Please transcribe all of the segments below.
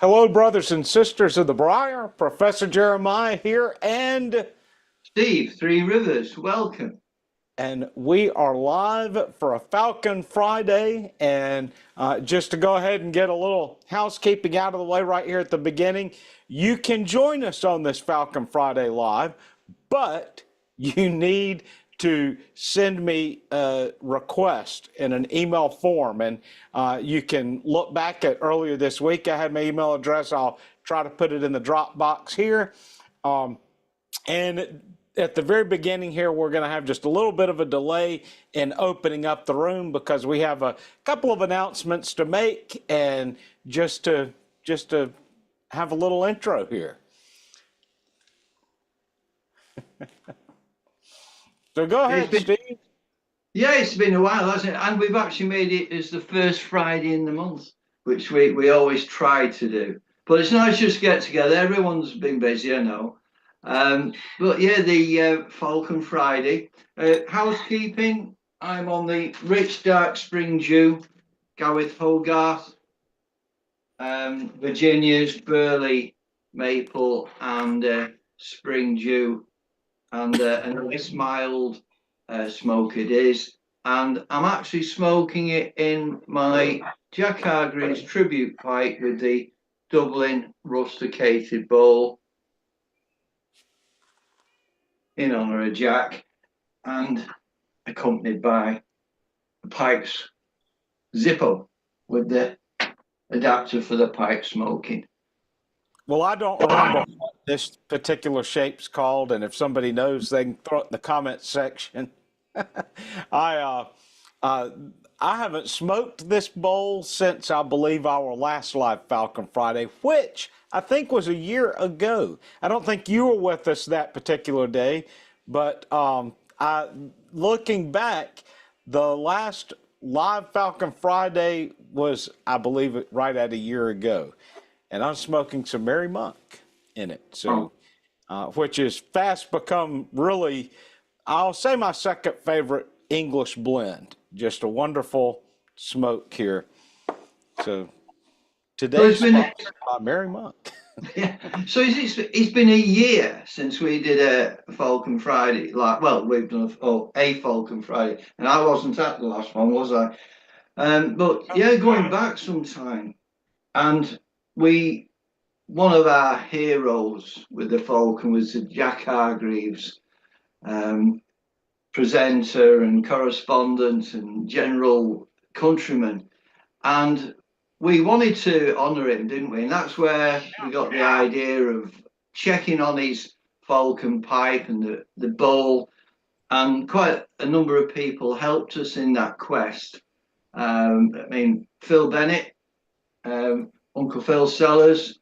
Hello, brothers and sisters of the Briar. Professor Jeremiah here, Steve, Three Rivers, welcome. and we are live for a Falcon Friday. And just to go ahead and get a little housekeeping out of the way right here at the beginning, you can join us on this Falcon Friday live, but you need to send me a request in an email form. And you can look back at earlier this week. I had my email address. I'll try to put it in the Dropbox here. And at the very beginning here, we're going to have just a little bit of a delay in opening up the room because we have a couple of announcements to make and just to have a little intro here. So go ahead, Steve. Yeah, it's been a while, hasn't it? And we've actually made it as the first Friday in the month, which we always try to do. But it's nice just to get together. Everyone's been busy, I know. But yeah, the Falcon Friday. Housekeeping, I'm on the Rich Dark Spring Dew, Gareth Hogarth, Virginia's Burley Maple and Spring Dew, and a nice mild smoke it is. And I'm actually smoking it in my Jack Hargreaves tribute pipe with the Dublin rusticated bowl in honour of Jack, and accompanied by the pipe's Zippo with the adapter for the pipe smoking. Well, I don't remember what this particular shape's called, and if somebody knows, they can throw it in the comment section. I uh, I haven't smoked this bowl since I believe our last live Falcon Friday, which I think was a year ago. I don't think you were with us that particular day, but looking back, the last live Falcon Friday was, I believe, right at a year ago, and I'm smoking some Mary Monk in it. So, which is fast become really, I'll say, my second favorite English blend. Just a wonderful smoke here. So today's sponsored by Mary Monk. Yeah. So it's been a year since we did a Falcon Friday. Like, well, we've done a Falcon Friday, and I wasn't at the last one, was I? But yeah, going back some time, and we one of our heroes with the Falcon was Jack Hargreaves, presenter and correspondent and general countryman. And we wanted to honour him, didn't we? And that's where we got the idea of checking on his Falcon pipe and the bowl. And quite a number of people helped us in that quest. Phil Bennett, Uncle Phil Sellers,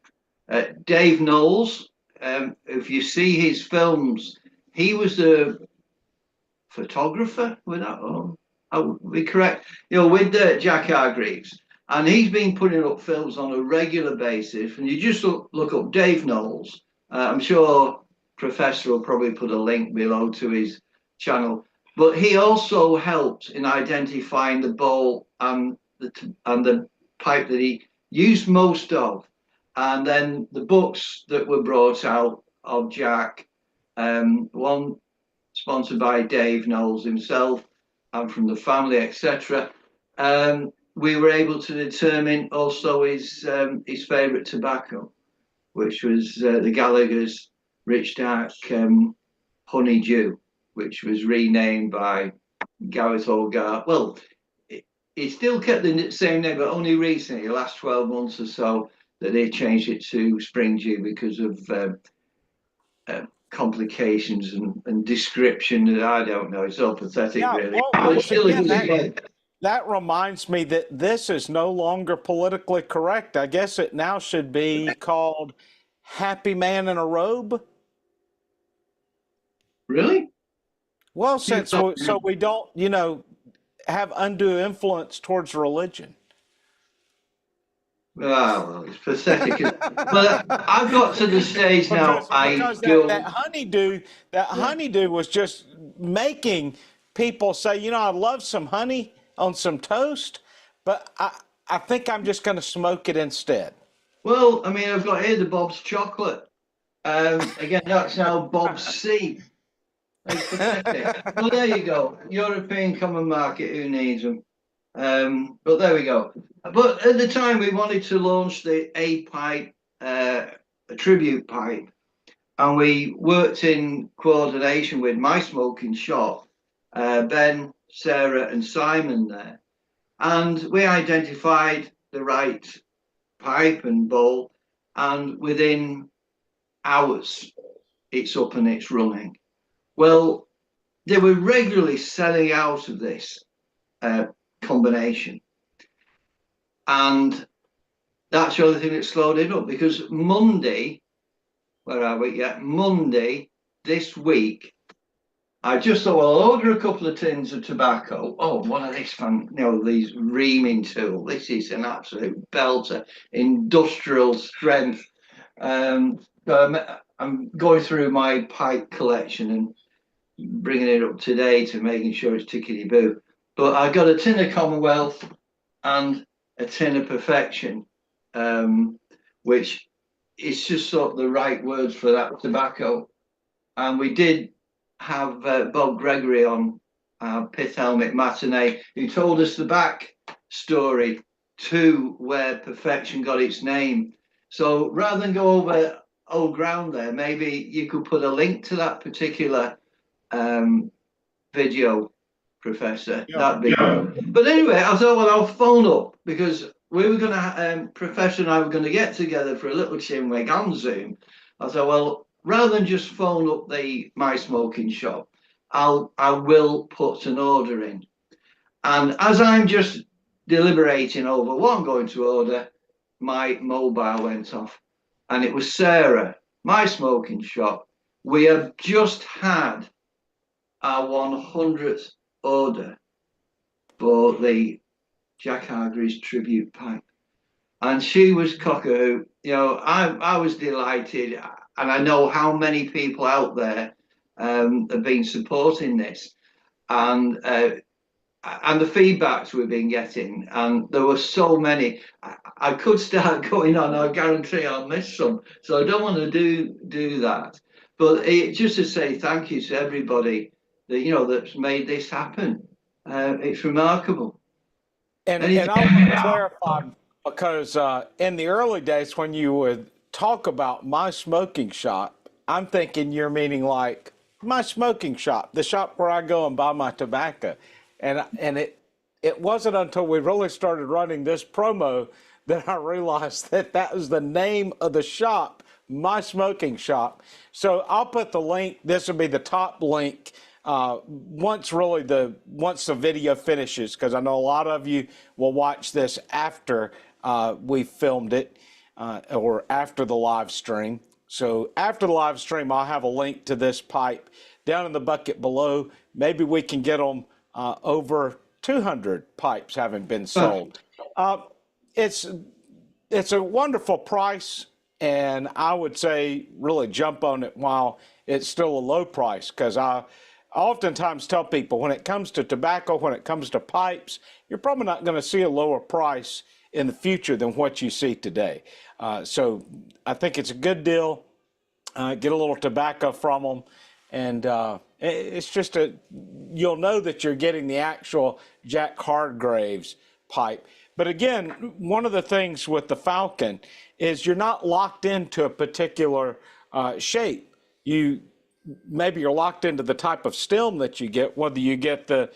Dave Knowles. If you see his films, he was the photographer. Would I would be correct? With Jack Hargreaves, and he's been putting up films on a regular basis. And you just look up Dave Knowles. I'm sure Professor will probably put a link below to his channel. But he also helped in identifying the bowl and the pipe that he used most of, and then the books that were brought out of Jack. One sponsored by Dave Knowles himself and from the family, etc. We were able to determine also his favourite tobacco, which was the Gallagher's Rich Dark Honeydew, which was renamed by Gareth Hogarth. Well, it still kept the same name, but only recently, the last 12 months or so, that they changed it to Spring Dew because of complications and description that I don't know. It's all pathetic, Yeah, really. well, But once still again, that reminds me that this is no longer politically correct. I guess it now should be called Happy Man in a Robe. Really? Well, so we don't, have undue influence towards religion. Well, it's pathetic. But I've got to the stage now. Because that honeydew was just making people say, I'd love some honey on some toast, but I think I'm just going to smoke it instead. Well, I mean, I've got here the Bob's chocolate. Again, that's now Bob's C. It's pathetic. Well, there you go. European common market. Who needs them? But there we go. But at the time, we wanted to launch the A pipe, a tribute pipe, and we worked in coordination with my smoking shop, Ben, Sarah, and Simon there, and we identified the right pipe and bowl, and within hours, it's up and it's running. Well, they were regularly selling out of this combination, and that's the only thing that slowed it up because Monday, where are we? Yeah, Monday this week, I just thought, well, I'll order a couple of tins of tobacco. Oh, one of these these reaming tool. This is an absolute belter, industrial strength. So I'm going through my pipe collection and bringing it up to date and making sure it's tickety boo. But I got a tin of Commonwealth and a tin of Perfection, which is just sort of the right words for that tobacco. And we did have Bob Gregory on Pith Helmet Matinee, who told us the back story to where Perfection got its name. So rather than go over old ground there, maybe you could put a link to that particular video, Professor. Yeah. That'd be good. But anyway, I thought, well, I'll phone up because we were going to, Professor and I were going to get together for a little chinwag on Zoom. I thought, well, rather than just phone up the my smoking shop, I will put an order in. And as I'm just deliberating over what I'm going to order, my mobile went off, and it was Sarah, my smoking shop. We have just had our 100th order for the Jack Hargreaves tribute pipe. And she was cockahoo. You know, I was delighted. And I know how many people out there have been supporting this. And the feedbacks we've been getting, and there were so many. I could start going on. I guarantee I'll miss some, so I don't want to do that. But just to say thank you to everybody that that's made this happen. It's remarkable. And I want to clarify because in the early days when you would talk about my smoking shop, I'm thinking you're meaning like my smoking shop, the shop where I go and buy my tobacco, and it wasn't until we really started running this promo that I realized that that was the name of the shop, my smoking shop. So I'll put the link. This will be the top link once the video finishes, because I know a lot of you will watch this after we filmed it or after the live stream. So after the live stream, I'll have a link to this pipe down in the bucket below. Maybe we can get them over 200 pipes having been sold. It's a wonderful price, and I would say really jump on it while it's still a low price, because I oftentimes tell people when it comes to tobacco, when it comes to pipes, you're probably not going to see a lower price in the future than what you see today. So I think it's a good deal. Get a little tobacco from them, and it's just you'll know that you're getting the actual Jack Hargreaves pipe. But again, one of the things with the Falcon is you're not locked into a particular shape. Maybe you're locked into the type of stem that you get, whether you get the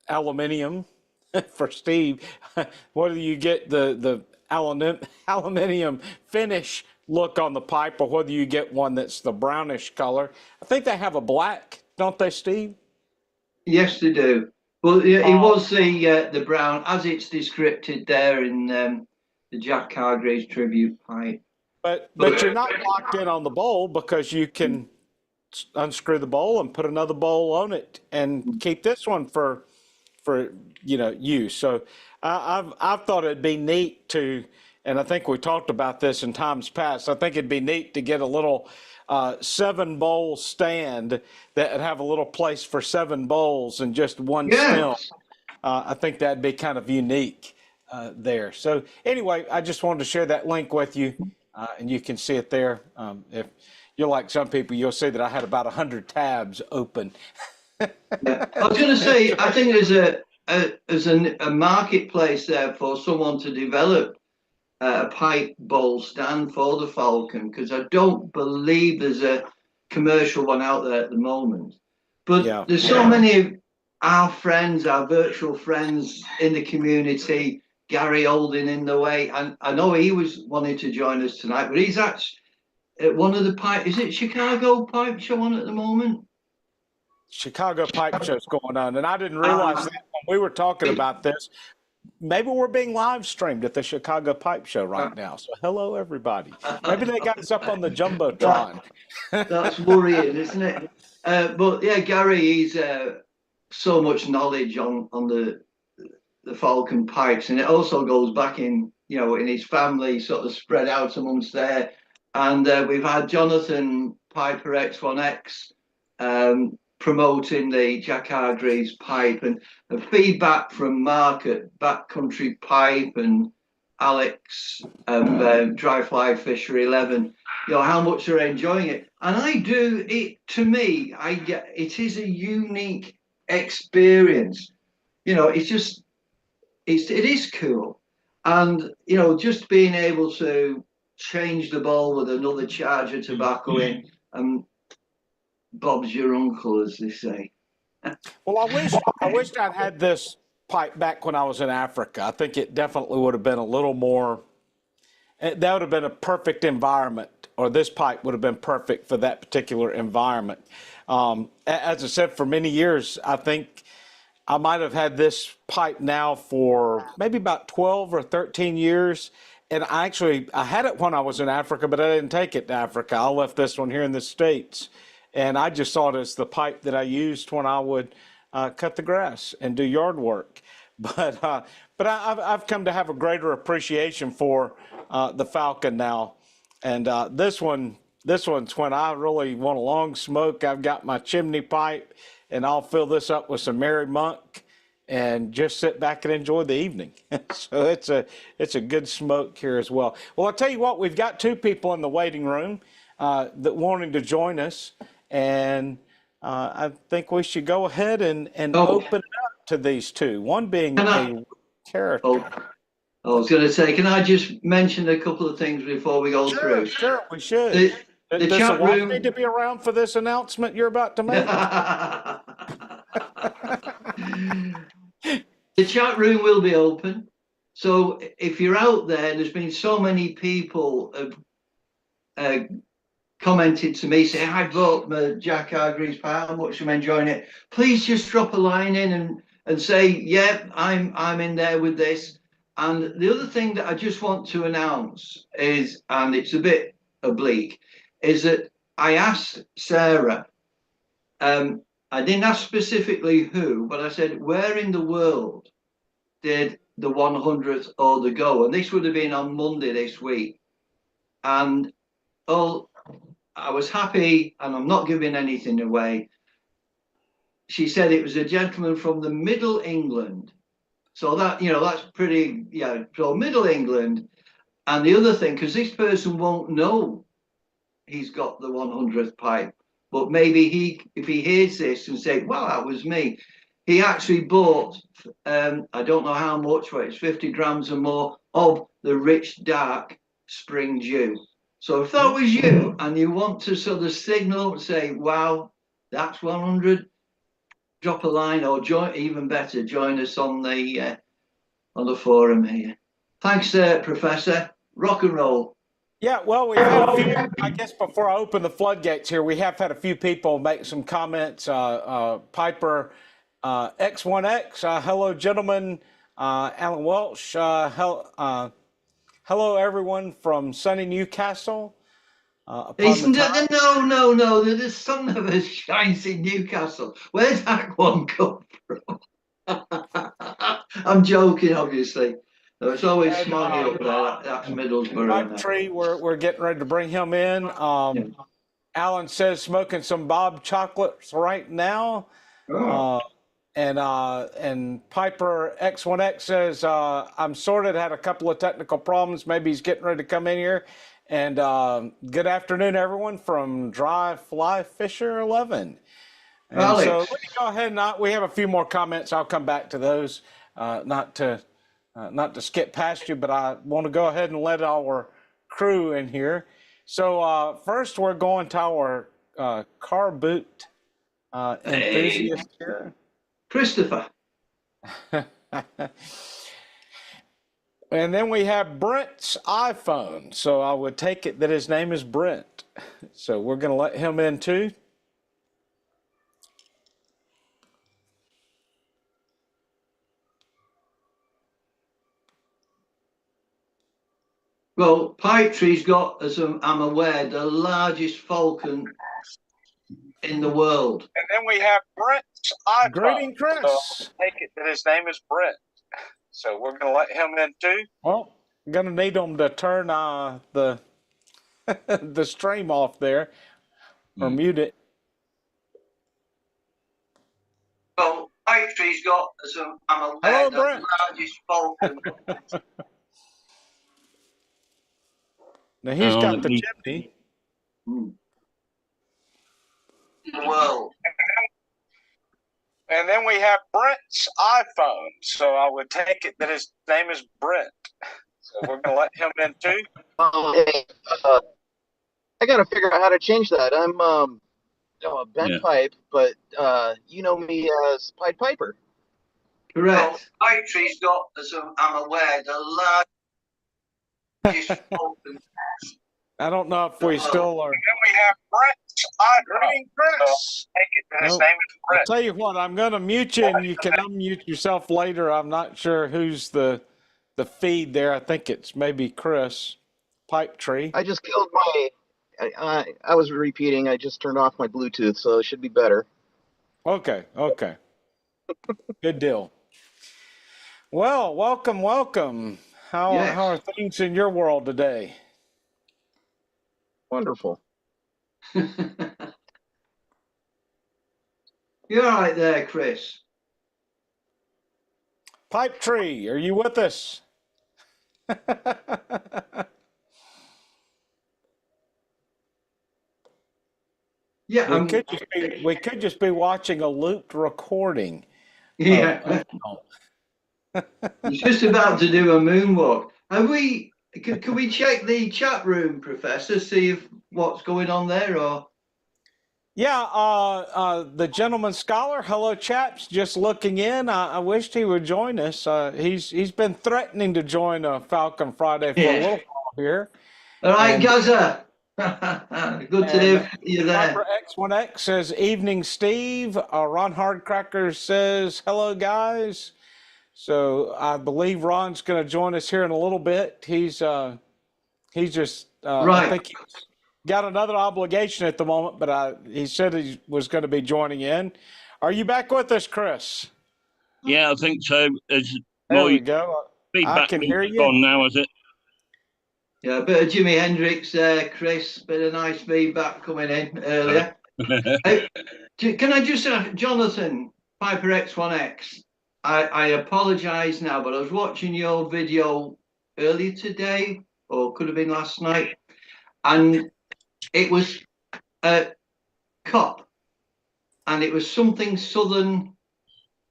aluminium for Steve, whether you get the aluminium finish look on the pipe, or whether you get one that's the brownish color. I think they have a black, don't they, Steve? Yes, they do. Well, it was the brown, as it's described there in the Jack Hargreaves tribute pipe. But you're not locked in on the bowl, because you can unscrew the bowl and put another bowl on it and keep this one for use. So I've thought it'd be neat to, and I think we talked about this in times past, I think it'd be neat to get a little 7-bowl stand that would have a little place for 7 bowls and just one stem. I think that'd be kind of unique. there. So anyway, I just wanted to share that link with you, and you can see it there. If you're like some people, you'll see that I had about 100 tabs open. Yeah. I was going to say, I think there's a marketplace there for someone to develop a pipe bowl stand for the Falcon, because I don't believe there's a commercial one out there at the moment. But Yeah. there's so many of our friends, our virtual friends in the community, Gary Olding in the way, and I know he was wanting to join us tonight, but he's actually at one of the pipe, is it Chicago Pipe Show on at the moment? Chicago Pipe Show's going on, and I didn't realize that when we were talking about this. Maybe we're being live streamed at the Chicago Pipe Show right now. So hello, everybody. Maybe they got us up on the jumbotron. That's worrying, isn't it? But yeah, Gary, he's so much knowledge on the Falcon pipes, and it also goes back in, in his family, sort of spread out amongst there. And we've had Jonathan Piper X1X promoting the Jack Hargreaves pipe, and the feedback from Mark at Backcountry Pipe and Alex and Dry Fly Fisher 11, how much they're enjoying it. And I do it. To me, it is a unique experience. It is cool, and just being able to change the bowl with another charger tobacco in, and Bob's your uncle, as they say. Well, I wished I'd had this pipe back when I was in Africa. I think it definitely would have been a little more. That would have been a perfect environment, or this pipe would have been perfect for that particular environment. As I said, for many years, I think I might have had this pipe now for maybe about 12 or 13 years. And I had it when I was in Africa, but I didn't take it to Africa. I left this one here in the States. And I just saw it as the pipe that I used when I would cut the grass and do yard work. But I've come to have a greater appreciation for the Falcon now. And this one's when I really want a long smoke. I've got my chimney pipe, and I'll fill this up with some Mary Monk and just sit back and enjoy the evening. So it's a good smoke here as well. Well, I'll tell you what, we've got two people in the waiting room that wanting to join us. And I think we should go ahead and open it up to these two, one being a character. I was going to say, can I just mention a couple of things before we go through? Sure, we should. Does the wife need to be around for this announcement you're about to make? The chat room will be open. So if you're out there's been so many people have commented to me saying, I bought my Jack Hargreaves pipe, how much I'm enjoying it. Please just drop a line in and say, yeah, I'm in there with this. And the other thing that I just want to announce is, and it's a bit oblique, is that I asked Sarah, I didn't ask specifically who, but I said, where in the world did the 100th order go? And this would have been on Monday this week. And I was happy, and I'm not giving anything away. She said it was a gentleman from the Middle England. So that's pretty, so Middle England. And the other thing, because this person won't know he's got the 100th pipe, but maybe if he hears this and say, well, that was me, he actually bought, I don't know how much, but it's 50 grams or more of the rich dark spring dew. So if that was you and you want to sort of signal and say, wow, that's 100, drop a line, or even better, join us on the forum here. Thanks, Professor. Rock and roll. Yeah, well, we've had a few, I guess before I open the floodgates here, we have had a few people make some comments. Piper X1X, hello, gentlemen. Alan Welch, hello, everyone from sunny Newcastle. No, the sun never shines in Newcastle. Where's that one come from? I'm joking, obviously. No, it's always smoggy up there. That's Middlesbrough. Tree, we're getting ready to bring him in. Alan says smoking some Bob chocolates right now. And Piper X1X says, I'm sorted, had a couple of technical problems. Maybe he's getting ready to come in here. And good afternoon, everyone, from Dry Fly Fisher 11. And so Alex. let me go ahead and we have a few more comments. I'll come back to those, not to skip past you, but I want to go ahead and let our crew in here. So first, we're going to our car boot enthusiast here. Christopher. And then we have Brent's iPhone. So I would take it that his name is Brent. So we're going to let him in too. Well, Pipe Tree's got, as I'm aware, the largest falcon in the world. And then we have Brent's iPhone. Greeting, Chris. So take it that his name is Brent. So we're going to let him in too. Well, I'm going to need him to turn the the stream off there or mute it. Well, Pipe Tree's got, as I'm aware, Hello, the Brent. largest falcon. Now he's got the chimney. In the world. And then we have Brent's iPhone. So I would take it that his name is Brent. So we're going to let him in too. Hey, I got to figure out how to change that. I'm a bent pipe, but you know me as Pied Piper. Correct. Well, Pipe Tree's got, as I'm aware, the largest falcon. I don't know if we still are. And then we have Brent's iPhone. So take it that his name is Brent. I'll tell you what, I'm going to mute you, and you can unmute yourself later. I'm not sure who's the feed there. I think it's maybe Chris Pipe Tree. I just killed my. I was repeating. I just turned off my Bluetooth, so it should be better. Okay. Good deal. Well, welcome. How are things in your world today? Wonderful. You're all right there, Chris. Pipe Tree, are you with us? Yeah, we could just be watching a looped recording. Yeah. He's just about to do a moonwalk. Can we check the chat room, Professor, see if what's going on there? Or the gentleman scholar, hello chaps, just looking in. I wished he would join us. He's been threatening to join Falcon Friday for a little while here. All right, Gaza. Good to have you there. Piper X1X says, evening, Steve. Ron Hardcracker says, hello, guys. So I believe Ron's going to join us here in a little bit. He's just, I think he's got another obligation at the moment, but he said he was going to be joining in. Are you back with us, Chris? Yeah, I think so. There we go. Feedback I can hear you. Gone now, is it? Yeah, a bit of Jimi Hendrix there, Chris. Bit of nice feedback coming in earlier. Can I just ask, Jonathan, Piper X1X, I apologise now, but I was watching your video earlier today, or could have been last night, and it was a cop, and it was something southern.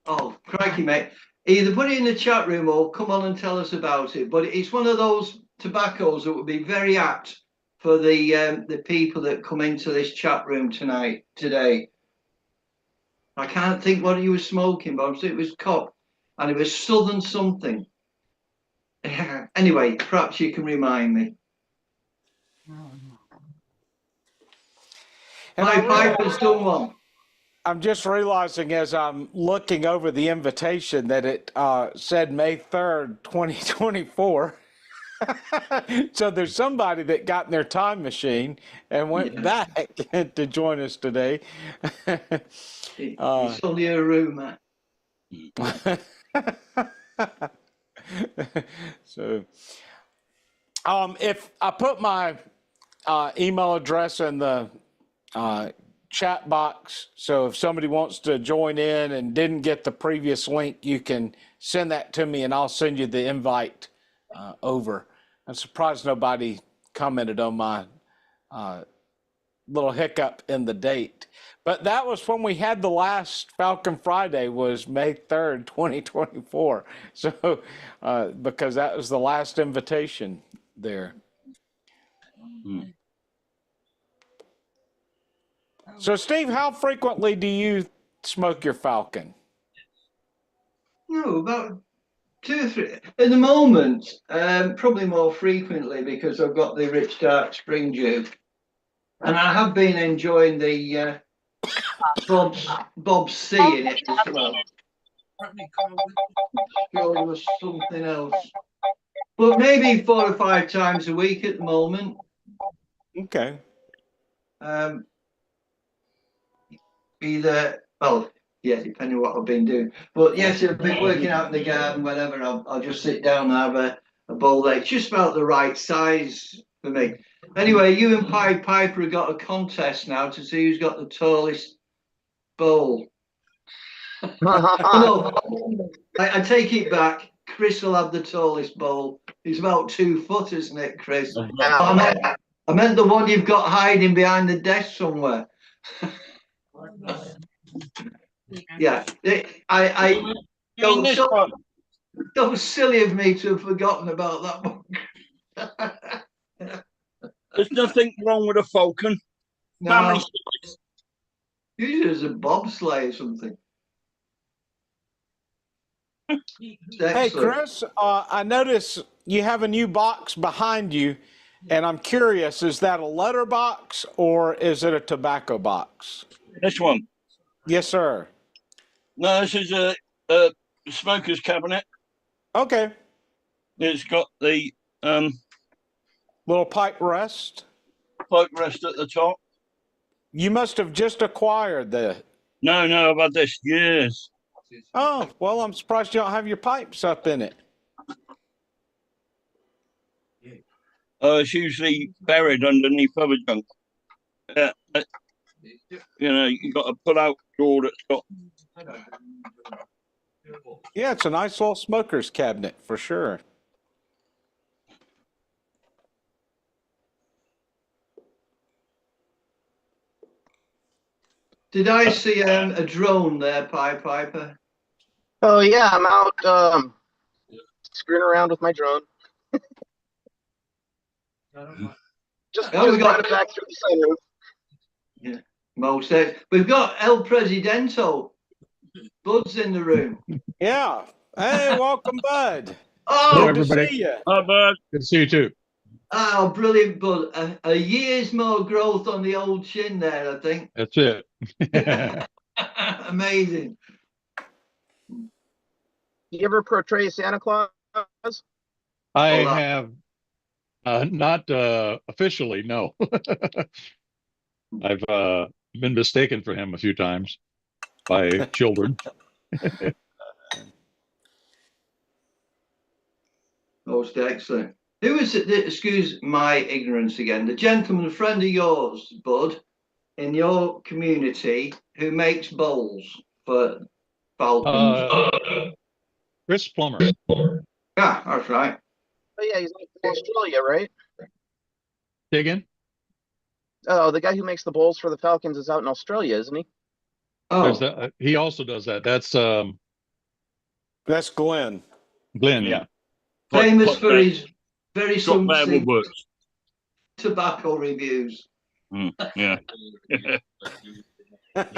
Oh, crikey, mate. Either put it in the chat room or come on and tell us about it. But it's one of those tobaccos that would be very apt for the people that come into this chat room today. I can't think what he was smoking, but it was cop, and it was southern something. Anyway, perhaps you can remind me. Piper's done one. I'm just realizing as I'm looking over the invitation that it said May 3rd, 2024. So there's somebody that got in their time machine and went back to join us today. It's only a rumor. So if I put my email address in the chat box. So if somebody wants to join in and didn't get the previous link, you can send that to me and I'll send you the invite over. I'm surprised nobody commented on my little hiccup in the date. But that was when we had the last Falcon Friday, was May 3rd, 2024. So because that was the last invitation there. So Steve, how frequently do you smoke your Falcon? No, about 2 or 3 at the moment. Probably more frequently because I've got the Rich Dark Spring Dew, and I have been enjoying the Bob's C in it as well. Sure, there was something else, but maybe 4 or 5 times a week at the moment. Okay. Either, well, yeah, depending on what I've been doing. But yes, I've been working out in the garden, whatever. I'll just sit down and have a bowl there. It's just about the right size for me. Anyway, you and Pied Piper have got a contest now to see who's got the tallest bowl. No, I take it back. Chris will have the tallest bowl. It's about 2 foot, isn't it, Chris? I meant the one you've got hiding behind the desk somewhere. Yeah, so silly of me to have forgotten about that one. There's nothing wrong with a Falcon. Family No, size. usually it's a bobsleigh or something. Hey, Chris, I notice you have a new box behind you, and I'm curious, is that a letter box or is it a tobacco box? This one. Yes, sir. No, this is a smoker's cabinet. Okay. It's got the Little pipe rest. pipe rest at the top. You must have just acquired the. No, I've had this years. Oh, well, I'm surprised you don't have your pipes up in it. It's usually buried underneath other junk. Yeah, you know, you got a pull-out drawer that's got. Yeah, it's a nice little smoker's cabinet for sure. Did I see a drone there, Pied Piper? Oh yeah, I'm out screwing around with my drone. Just we got it back through the sunroof. Yeah, most days. We've got El Presidento. Bud's in the room. Yeah. Hey, welcome, Bud. Oh, Good to see you. Hi, Bud. Good to see you too. Oh, brilliant, Bud. A year's more growth on the old chin there, I think. That's it. Amazing. You ever portray Santa Claus? I Hold on. have not officially, no. I've been mistaken for him a few times by children. Most excellent. Who is it, excuse my ignorance again, the gentleman, a friend of yours, Bud, in your community who makes bowls for Falcons? Chris Plummer. Yeah, that's right. Oh yeah, he's in Australia, right? Say again? Oh, the guy who makes the bowls for the Falcons is out in Australia, isn't he? Oh, He also does that. That's Glenn. Glenn, yeah. famous for his very Drop there succinct works. tobacco reviews. Yeah.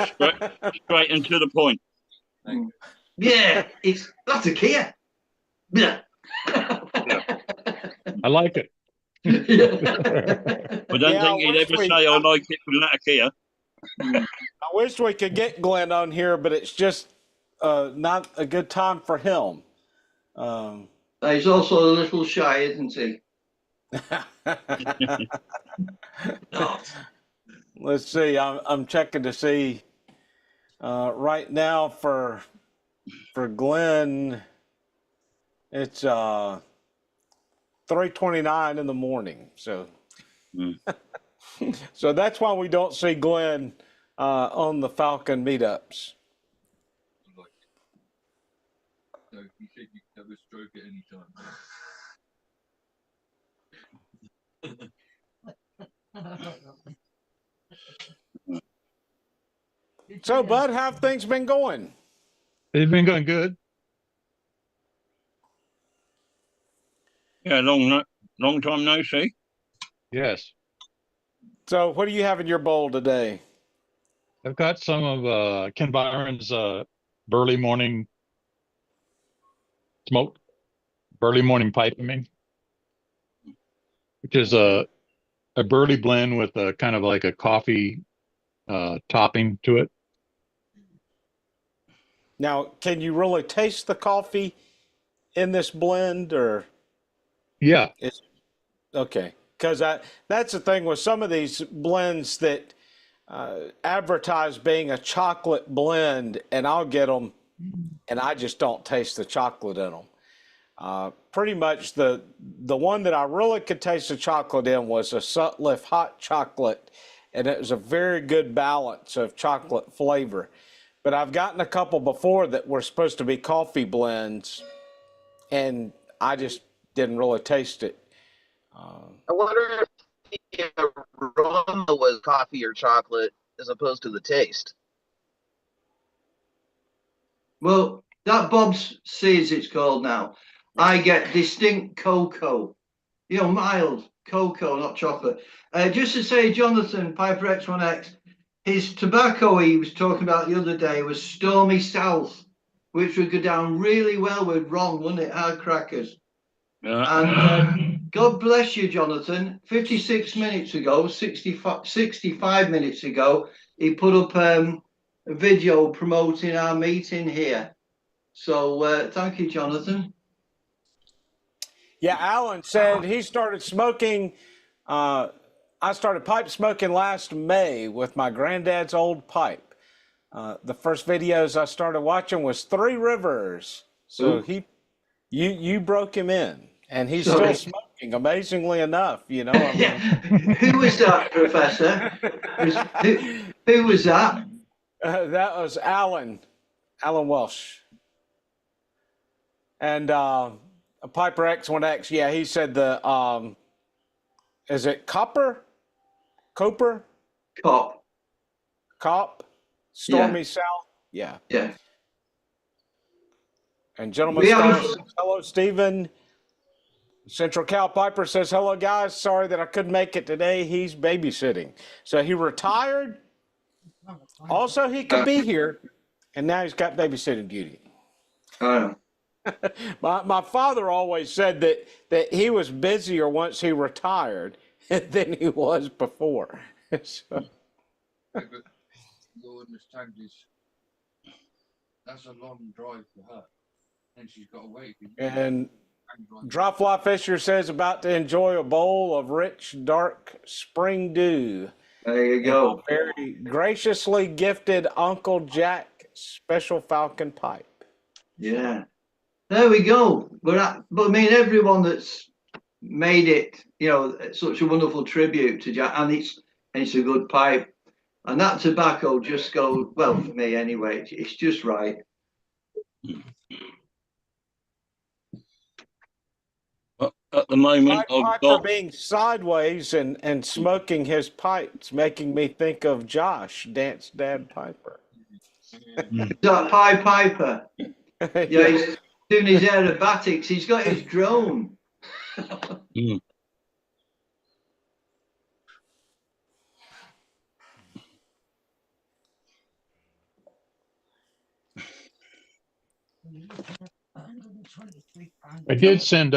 Straight and to the point. Yeah, that's a Kia. Yeah. I like it. I don't think he'd ever say I like it from that Kia. I wish we could get Glenn on here, but it's just not a good time for him. He's also a little shy, isn't he? Oh. Let's see. I'm checking to see right now for Glenn. It's 3:29 in the morning. So so that's why we don't see Glenn on the Falcon meetups. So you said you could have a stroke at any time. So, Bud, how have things been going? They've been going good. Yeah, long time no see. Yes. So, what do you have in your bowl today? I've got some of Ken Byron's Burley Morning Smoke, Burley Morning Pipe, I mean, which is a burley blend with a kind of like a coffee topping to it. Now, can you really taste the coffee in this blend, or Yeah. it's okay? Because that's the thing with some of these blends that advertise being a chocolate blend, and I'll get them, and I just don't taste the chocolate in them. Pretty much the one that I really could taste the chocolate in was a Sutliff hot chocolate, and it was a very good balance of chocolate flavor. But I've gotten a couple before that were supposed to be coffee blends, and I just didn't really taste it. I wonder if the aroma was coffee or chocolate as opposed to the taste. Well, that Bob's Seeds it's called now. I get distinct cocoa, mild cocoa, not chocolate. Just to say, Jonathan, Piper X1X, his tobacco he was talking about the other day was Stormy South, which would go down really well with Ron, wouldn't it? Hard crackers. Yeah. And God bless you, Jonathan. 56 minutes ago, 65 minutes ago, he put up a video promoting our meeting here. So thank you, Jonathan. Yeah, Alan said he started smoking. I started pipe smoking last May with my granddad's old pipe. The first videos I started watching was Three Rivers. So Ooh. you broke him in, and he's Sorry. still smoking. Amazingly enough, I mean, Yeah. Who was that, Professor? Who was that? that was Alan Welsh, and Piper X1X. Yeah, he said is it Copper? Cop? Stormy South? Yeah. Yeah. And Gentleman We Star have- says, hello, Stephen. Central Cal Piper says, hello, guys. Sorry that I couldn't make it today. He's babysitting. So he retired. Also, he could be here. And now he's got babysitting duty. My father always said that he was busier once he retired than he was before. So, But you'll understand that's a long drive for her. And she's got to wait. and Dropfly Fisher says about to enjoy a bowl of rich, dark spring dew. There you go. Very graciously gifted Uncle Jack special Falcon pipe. Yeah. There we go. But I mean, everyone that's made it, such a wonderful tribute to Jack, and it's a good pipe. And that tobacco just goes, well, for me anyway, it's just right. At the moment, Piper being sideways and smoking his pipes, making me think of Josh, Dance Dad Piper. That Piper. Yeah, he's doing his aerobatics. He's got his drone. I did send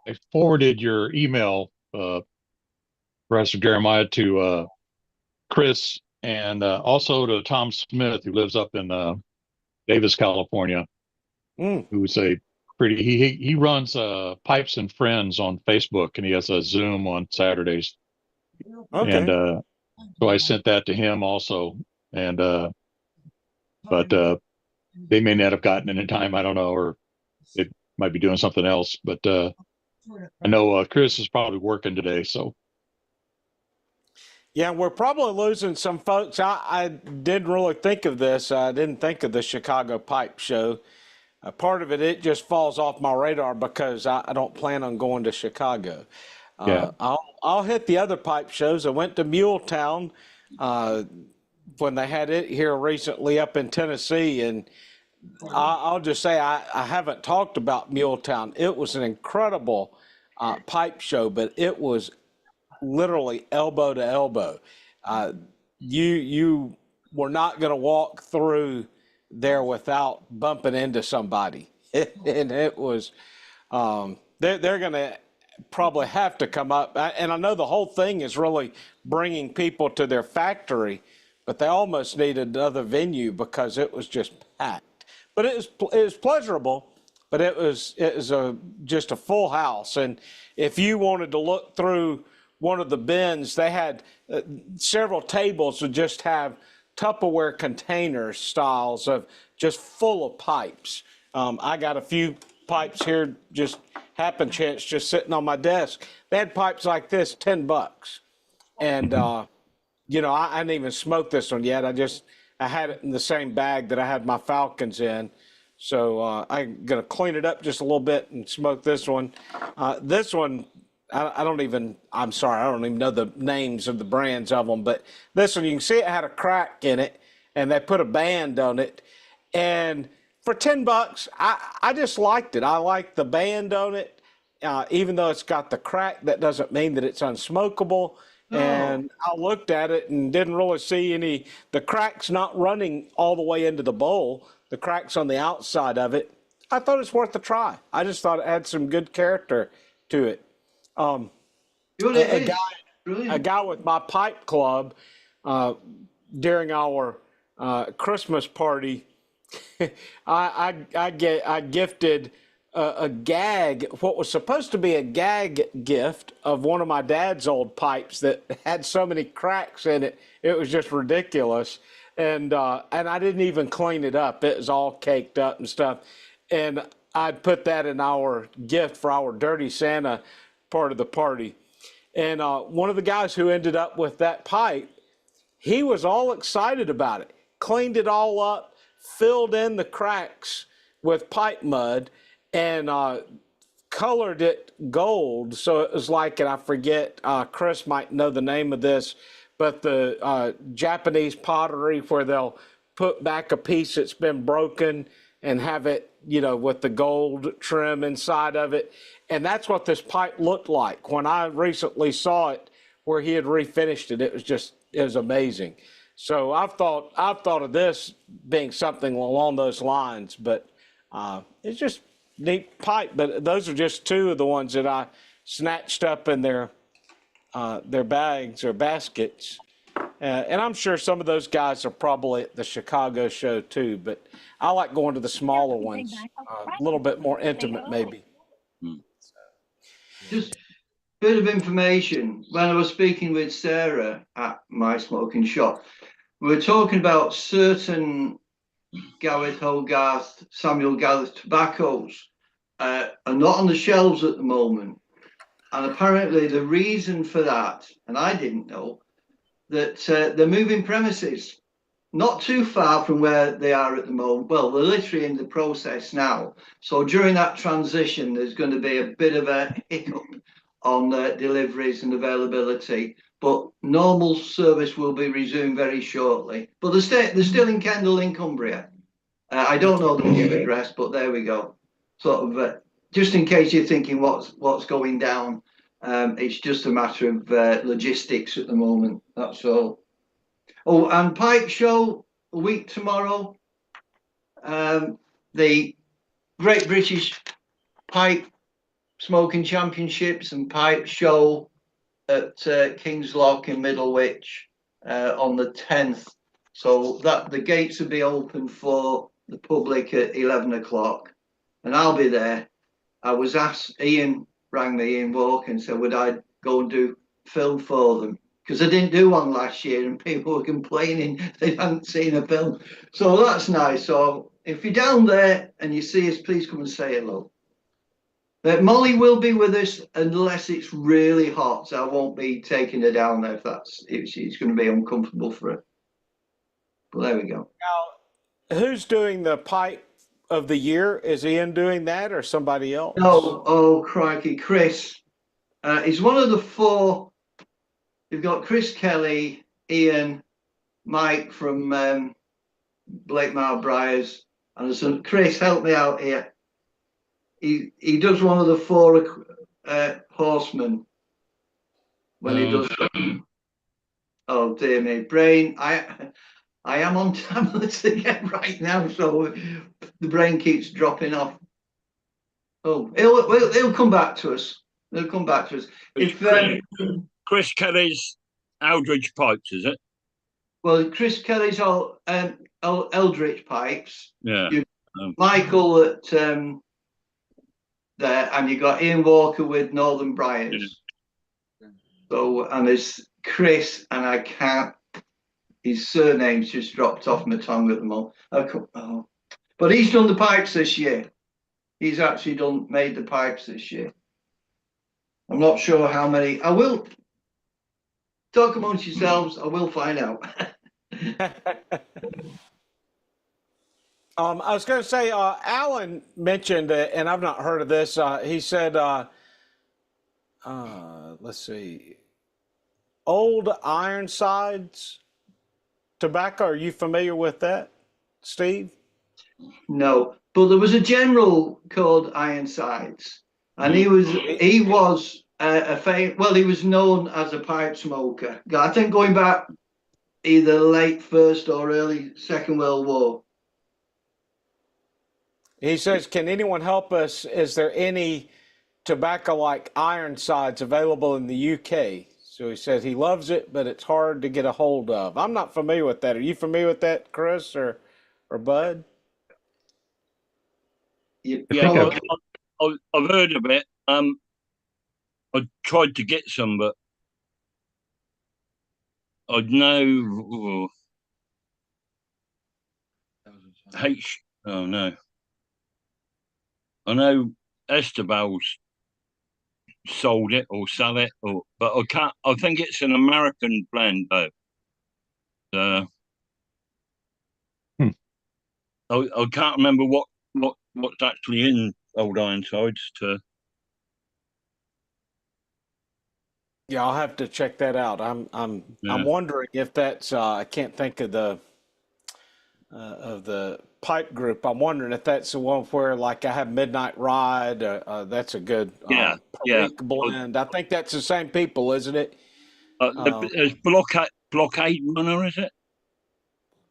I forwarded your email, Professor Jeremiah, to Chris and also to Tom Smith, who lives up in Davis, California, who's a pretty, he runs Pipes and Friends on Facebook, and he has a Zoom on Saturdays. Okay. And so I sent that to him also. And but they may not have gotten it in time, I don't know, or it might be doing something else. But I know Chris is probably working today, so. Yeah, we're probably losing some folks. I didn't really think of this. I didn't think of the Chicago Pipe Show. Part of it, it just falls off my radar because I don't plan on going to Chicago. Yeah. I'll hit the other pipe shows. I went to Muletown when they had it here recently up in Tennessee, and I'll just say I haven't talked about Muletown. It was an incredible pipe show, but it was literally elbow to elbow. Uh, you were not going to walk through there without bumping into somebody, and it was they're going to probably have to come up. And I know the whole thing is really bringing people to their factory, but they almost need another venue because it was just packed. But it was pleasurable, but it was just a full house. And if you wanted to look through one of the bins, they had several tables would just have Tupperware container styles of just full of pipes. I got a few pipes here, just happen chance, just sitting on my desk. They had pipes like this, $10, and I hadn't even smoked this one yet. I had it in the same bag that I had my Falcons in. So I'm going to clean it up just a little bit and smoke this one. This one, I'm sorry, I don't even know the names of the brands of them, but this one, you can see it had a crack in it, and they put a band on it. And for $10, I just liked it. I liked the band on it. Even though it's got the crack, that doesn't mean that it's unsmokable. And I looked at it and didn't really see the cracks not running all the way into the bowl, the cracks on the outside of it. I thought it's worth a try. I just thought it had some good character to it. A guy with my pipe club during our Christmas party, I gifted a gag, what was supposed to be a gag gift of one of my dad's old pipes that had so many cracks in it, it was just ridiculous. And I didn't even clean it up. It was all caked up and stuff. And I'd put that in our gift for our Dirty Santa part of the party. And one of the guys who ended up with that pipe, he was all excited about it, cleaned it all up, filled in the cracks with pipe mud, and colored it gold. So it was like, and I forget, Chris might know the name of this, but the Japanese pottery where they'll put back a piece that's been broken and have it, with the gold trim inside of it. And that's what this pipe looked like. When I recently saw it where he had refinished it, it was amazing. So I've thought of this being something along those lines, but it's just neat pipe. But those are just two of the ones that I snatched up in their bags or baskets. And I'm sure some of those guys are probably at the Chicago show too, but I like going to the smaller ones, a little bit more intimate maybe. Just a bit of information. When I was speaking with Sarah at my smoking shop, we were talking about certain Gareth Hogarth, Samuel Gareth tobaccos are not on the shelves at the moment. And apparently the reason for that, and I didn't know, that they're moving premises not too far from where they are at the moment. Well, they're literally in the process now. So during that transition, there's going to be a bit of a hiccup on deliveries and availability, but normal service will be resumed very shortly. But they're still in Kendal in Cumbria. I don't know the new address, but there we go. Sort of just in case you're thinking what's going down, it's just a matter of logistics at the moment. That's all. Oh, and pipe show a week tomorrow. The Great British Pipe Smoking Championships and Pipe Show at King's Lock in Middlewich on the 10th. So that the gates will be open for the public at 11 o'clock, and I'll be there. I was asked, Ian Walker, and said, would I go and do film for them? Because I didn't do one last year and people were complaining they hadn't seen a film. So that's nice. So if you're down there and you see us, please come and say hello. Molly will be with us unless it's really hot. So I won't be taking her down there if she's going to be uncomfortable for her. But there we go. Now, who's doing the pipe of the year? Is Ian doing that or somebody else? No, oh crikey, Chris. He's one of the four. You've got Chris Kelly, Ian, Mike from Blake Briars, and son. Chris, help me out here. He does one of the four horsemen when he does. Oh dear me, brain. I am on tablets again right now, so the brain keeps dropping off. Oh, he'll come back to us. He'll come back to us. If Chris Kelly's Aldridge Pipes, is it? Well, Chris Kelly's all Eldritch Pipes. Yeah. Michael at there, and you got Ian Walker with Northern Briars. Yeah. So, and there's Chris, and I can't. His surname's just dropped off my tongue at the moment. Oh. But he's done the pipes this year. He's actually made the pipes this year. I'm not sure how many. I will talk amongst yourselves. I will find out. I was going to say, Alan mentioned, and I've not heard of this. He said, let's see, Old Ironsides tobacco. Are you familiar with that, Steve? No, but there was a general called Ironsides, and he was he was known as a pipe smoker. I think going back either late First or early Second World War. He says, can anyone help us? Is there any tobacco like Ironsides available in the UK? So he says he loves it, but it's hard to get a hold of. I'm not familiar with that. Are you familiar with that, Chris or Bud? Yeah, I've heard of it. I tried to get some, but I know Oh no, I know Estebal's sold it or sell it, but I can't. I think it's an American blend though. I can't remember what's actually in Old Ironsides. Yeah, I'll have to check that out. I'm wondering if that's I can't think of the pipe group. I'm wondering if that's the one where like I have Midnight Ride. That's a good blend. I think that's the same people, isn't it? There's Blockade Runner, is it?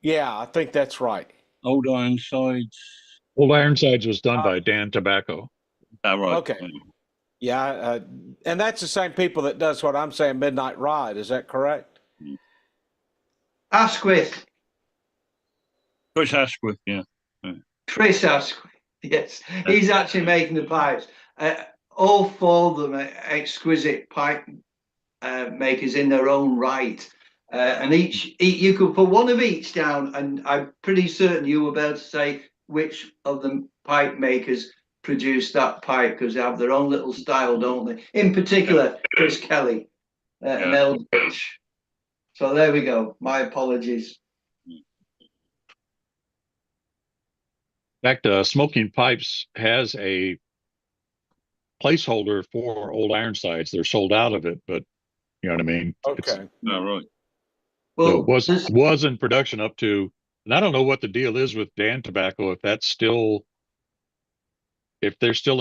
Yeah, I think that's right. Old Ironsides. Old Ironsides was done by Dan Tobacco. Right. Okay. Yeah, and that's the same people that does what I'm saying, Midnight Ride. Is that correct? Asquith. Chris Asquith, yeah. Chris Asquith, yes. He's actually making the pipes. All four of them are exquisite pipe makers in their own right. And each you could put one of each down, and I'm pretty certain you were able to say which of the pipe makers produce that pipe, because they have their own little style, don't they? In particular, Chris Kelly and Eldritch. So there we go. My apologies. In fact, Smoking Pipes has a placeholder for Old Ironsides. They're sold out of it, but you know what I mean? Okay. Right. Well, so it was in production up to, and I don't know what the deal is with Dan Tobacco, if they're still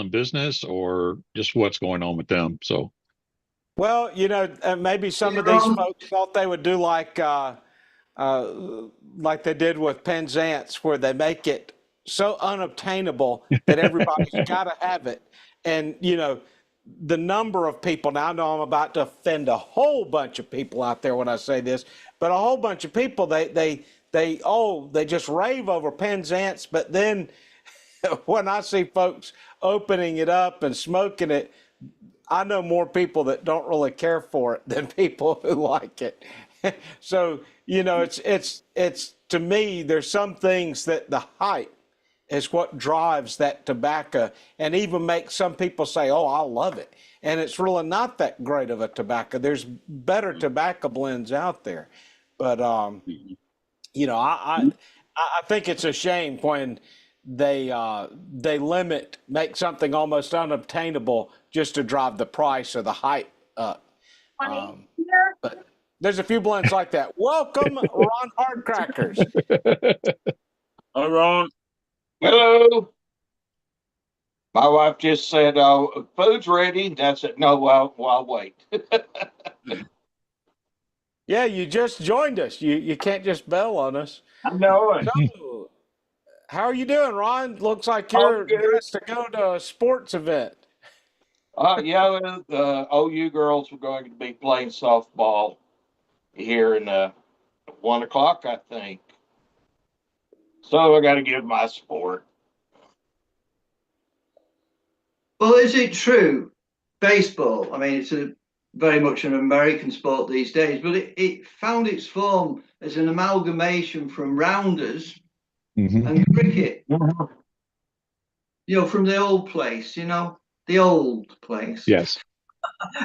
in business or just what's going on with them. So, well, maybe some of these folks thought they would do like they did with Penzance, where they make it so unobtainable that everybody's got to have it. And, the number of people, now I know I'm about to offend a whole bunch of people out there when I say this, but a whole bunch of people, they just rave over Penzance, but then when I see folks opening it up and smoking it, I know more people that don't really care for it than people who like it. So, it's to me, there's some things that the hype is what drives that tobacco, and even makes some people say, "Oh, I love it." And it's really not that great of a tobacco. There's better tobacco blends out there, but you know, I think it's a shame when they make something almost unobtainable just to drive the price or the hype up. But there's a few blends like that. Welcome, Ron Hardcrackers. Hi, Ron. Hello. My wife just said, food's ready. I said, no, I'll wait. Yeah, you just joined us. You can't just bail on us. I know it. So, how are you doing, Ron? Looks like Oh, you're good. dressed to go to a sports event. Yeah, the OU girls are going to be playing softball here in 1 o'clock, I think. So I got to give my support. Well, is it true? Baseball, I mean, it's very much an American sport these days, but it found its form as an amalgamation from rounders and cricket, from the old place, the old place. Yes.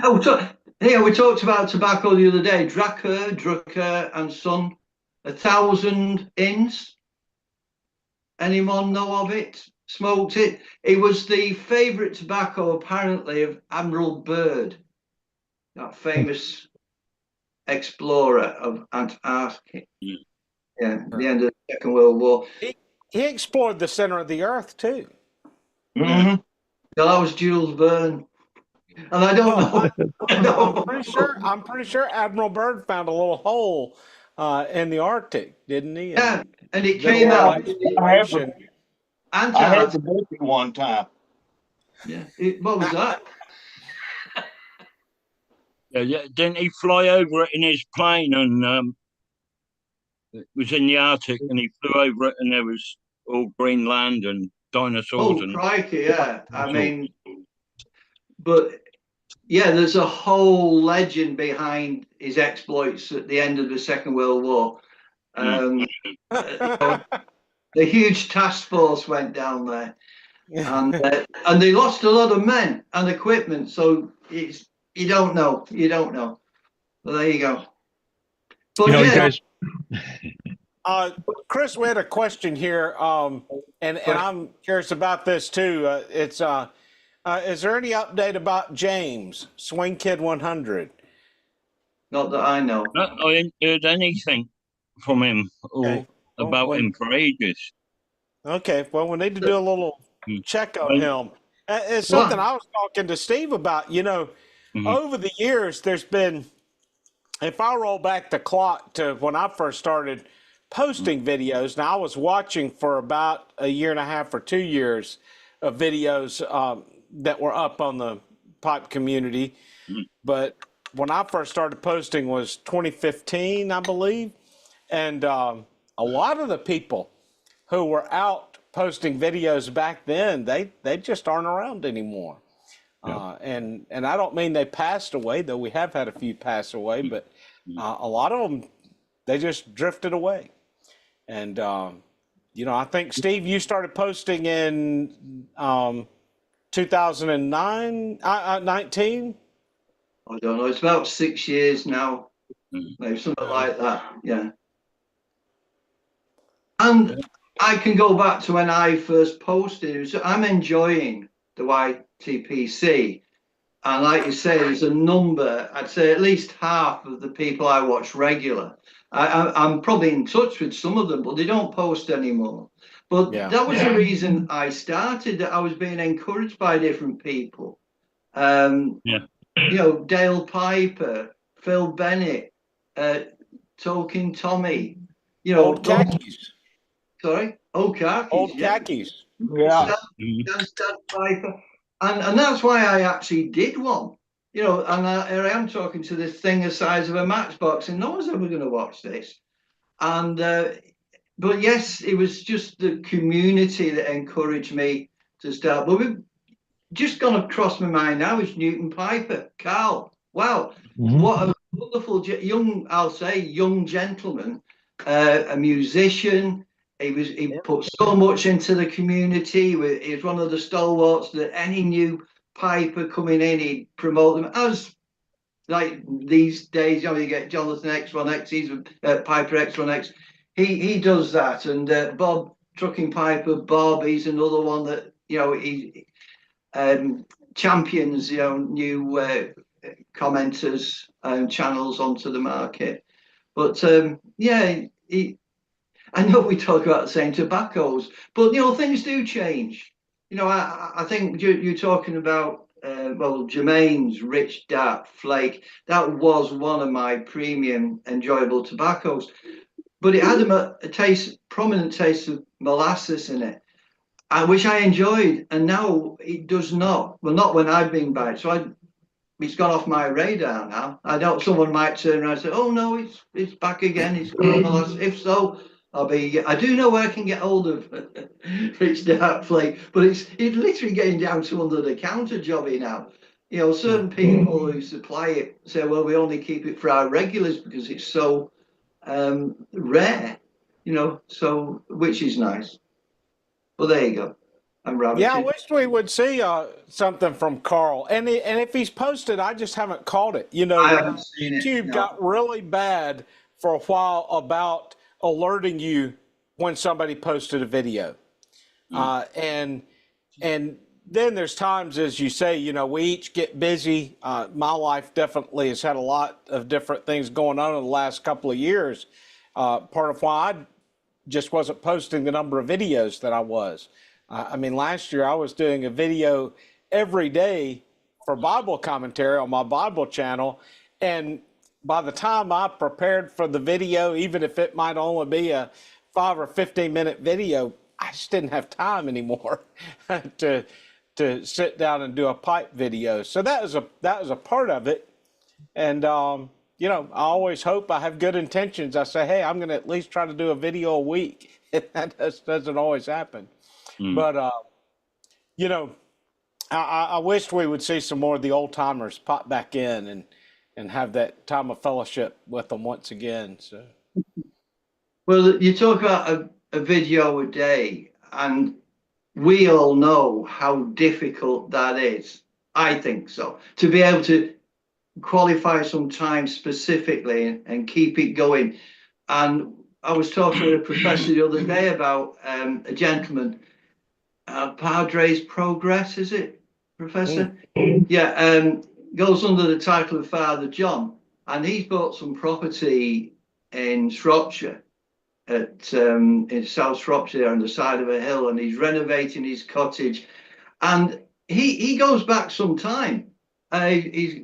We talked about tobacco the other day. Drucker and Son, 1,000 ins. Anyone know of it? Smoked it? It was the favourite tobacco, apparently, of Admiral Byrd, that famous explorer of Antarctica. Yeah, the end of the Second World War. He explored the center of the earth too. Mm-hmm. No, that was Jules Verne. And I don't know. I'm pretty sure Admiral Byrd found a little hole in the Arctic, didn't he? Yeah, and it came out in the ocean. I had to book it one time. Yeah. What was that? Yeah, didn't he fly over it in his plane and it was in the Arctic and he flew over it and there was all green land and dinosaurs. Oh, crikey, yeah. I mean, but yeah, there's a whole legend behind his exploits at the end of the Second World War. The huge task force went down there, and they lost a lot of men and equipment. So you don't know. Well, there you go. But you guys. Chris, we had a question here, and I'm curious about this too. Is there any update about James, Swing Kid 100? Not that I know. I didn't heard anything from him or about him for ages. Okay, well, we need to do a little check on him. It's something I was talking to Steve about. Over the years, there's been, if I roll back the clock to when I first started posting videos, now I was watching for about a year and a half or 2 years of videos that were up on the pipe community. But when I first started posting was 2015, I believe. And a lot of the people who were out posting videos back then, they just aren't around anymore. And I don't mean they passed away, though we have had a few pass away, but a lot of them, they just drifted away. And, I think, Steve, you started posting in 2009, 19? I don't know. It's about 6 years now. Maybe something like that. Yeah. And I can go back to when I first posted. I'm enjoying the YTPC. And like you say, there's a number, I'd say at least half of the people I watch regular. I'm probably in touch with some of them, but they don't post anymore. But that was the reason I started, that I was being encouraged by different people. Dale Piper, Phil Bennett, Talking Tommy, Old Khakis. Sorry? Old Khakis. Old Khakis. Yeah. Stan Piper. And that's why I actually did one. Here I am talking to this thing the size of a matchbox, and no one's ever going to watch this. And but yes, it was just the community that encouraged me to start. But we've just gone across my mind now is Newton Piper, Carl. Wow, what a wonderful young gentleman, a musician. He put so much into the community. He was one of the stalwarts that any new piper coming in, he'd promote them. As like these days, you know, you get Jonathan X1X, he's Piper X1X. He does that, and Bob Trucking Piper, Bob, he's another one that, you know, he champions, you know, new commenters and channels onto the market. But yeah, I know we talk about the same tobaccos, but you know, things do change. You know, I think you're talking about well, Jermaine's Rich Dark Flake. That was one of my premium enjoyable tobaccos, but it had a taste, prominent taste of molasses in it, which I enjoyed, and now it does not. Well, not when I've been by it. So it's gone off my radar now. I know someone might turn around and say, "Oh no, it's back again. It's gone molasses." If so, I do know where I can get hold of Rich Dark Flake, but it's literally getting down to under the counter jobby now. You know, certain people who supply it say, "Well, we only keep it for our regulars because it's so rare." You know, so which is nice. Well, there you go. I'm rabbiting. Yeah, I wish we would see something from Carl. And if he's posted, I just haven't caught it. You know, I haven't seen it. YouTube No. got really bad for a while about alerting you when somebody posted a video. And then there's times, as you say, you know, we each get busy. My life definitely has had a lot of different things going on in the last couple of years. Part of why I just wasn't posting the number of videos that I was. I mean, last year I was doing a video every day for Bible commentary on my Bible channel. And by the time I prepared for the video, even if it might only be a 5 or 15-minute video, I just didn't have time anymore to sit down and do a pipe video. So that was a part of it. And, you know, I always hope, I have good intentions. I say, hey, I'm going to at least try to do a video a week. That doesn't always happen. But, you know, I wished we would see some more of the old timers pop back in and have that time of fellowship with them once again. So, well, you talk about a video a day, and we all know how difficult that is. I think so. To be able to qualify some time specifically and keep it going. And I was talking with a professor the other day about a gentleman. Padres Progress, is it, Professor? Yeah, goes under the title of Father John, and he's bought some property in Shropshire, in South Shropshire, on the side of a hill, and he's renovating his cottage, and he goes back some time. He's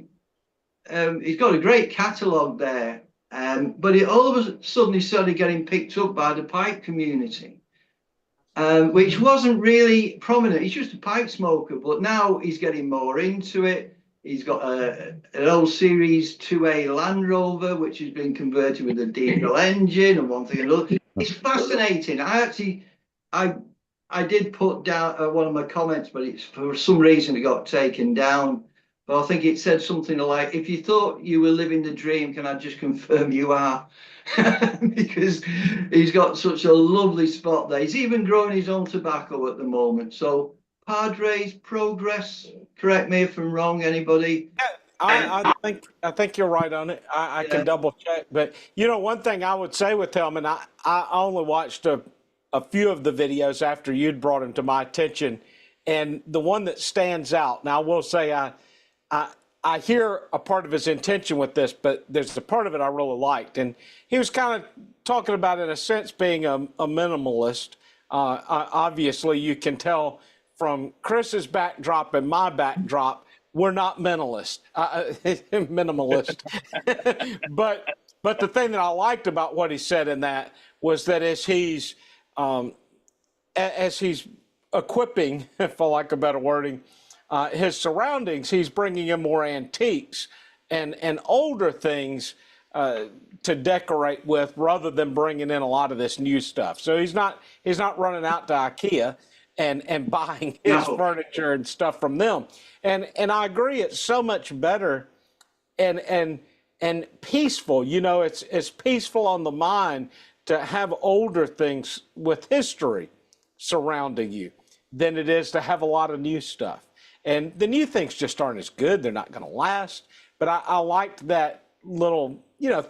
got a great catalogue there, but all of a sudden he started getting picked up by the pipe community. Which wasn't really prominent. He's just a pipe smoker, but now he's getting more into it. He's got an old Series 2A Land Rover, which has been converted with a diesel engine and one thing and another. It's fascinating. I did put down one of my comments, but it's for some reason it got taken down. But I think it said something like, if you thought you were living the dream, can I just confirm you are? Because he's got such a lovely spot there. He's even growing his own tobacco at the moment. So Padres Progress, correct me if I'm wrong, anybody? I think you're right on it. I can double check. But, you know, one thing I would say with him, and I only watched a few of the videos after you'd brought him to my attention, and the one that stands out, now I will say I hear a part of his intention with this, but there's a part of it I really liked. And he was kind of talking about, in a sense, being a minimalist. Obviously, you can tell from Chris's backdrop and my backdrop, we're not minimalist. But the thing that I liked about what he said in that was that as he's equipping, for lack of better wording, his surroundings, he's bringing in more antiques and older things to decorate with, rather than bringing in a lot of this new stuff. So he's not running out to IKEA and buying his furniture and stuff from them. And I agree, it's so much better and peaceful. You know, it's peaceful on the mind to have older things with history surrounding you than it is to have a lot of new stuff. And the new things just aren't as good. They're not going to last. But I liked that little,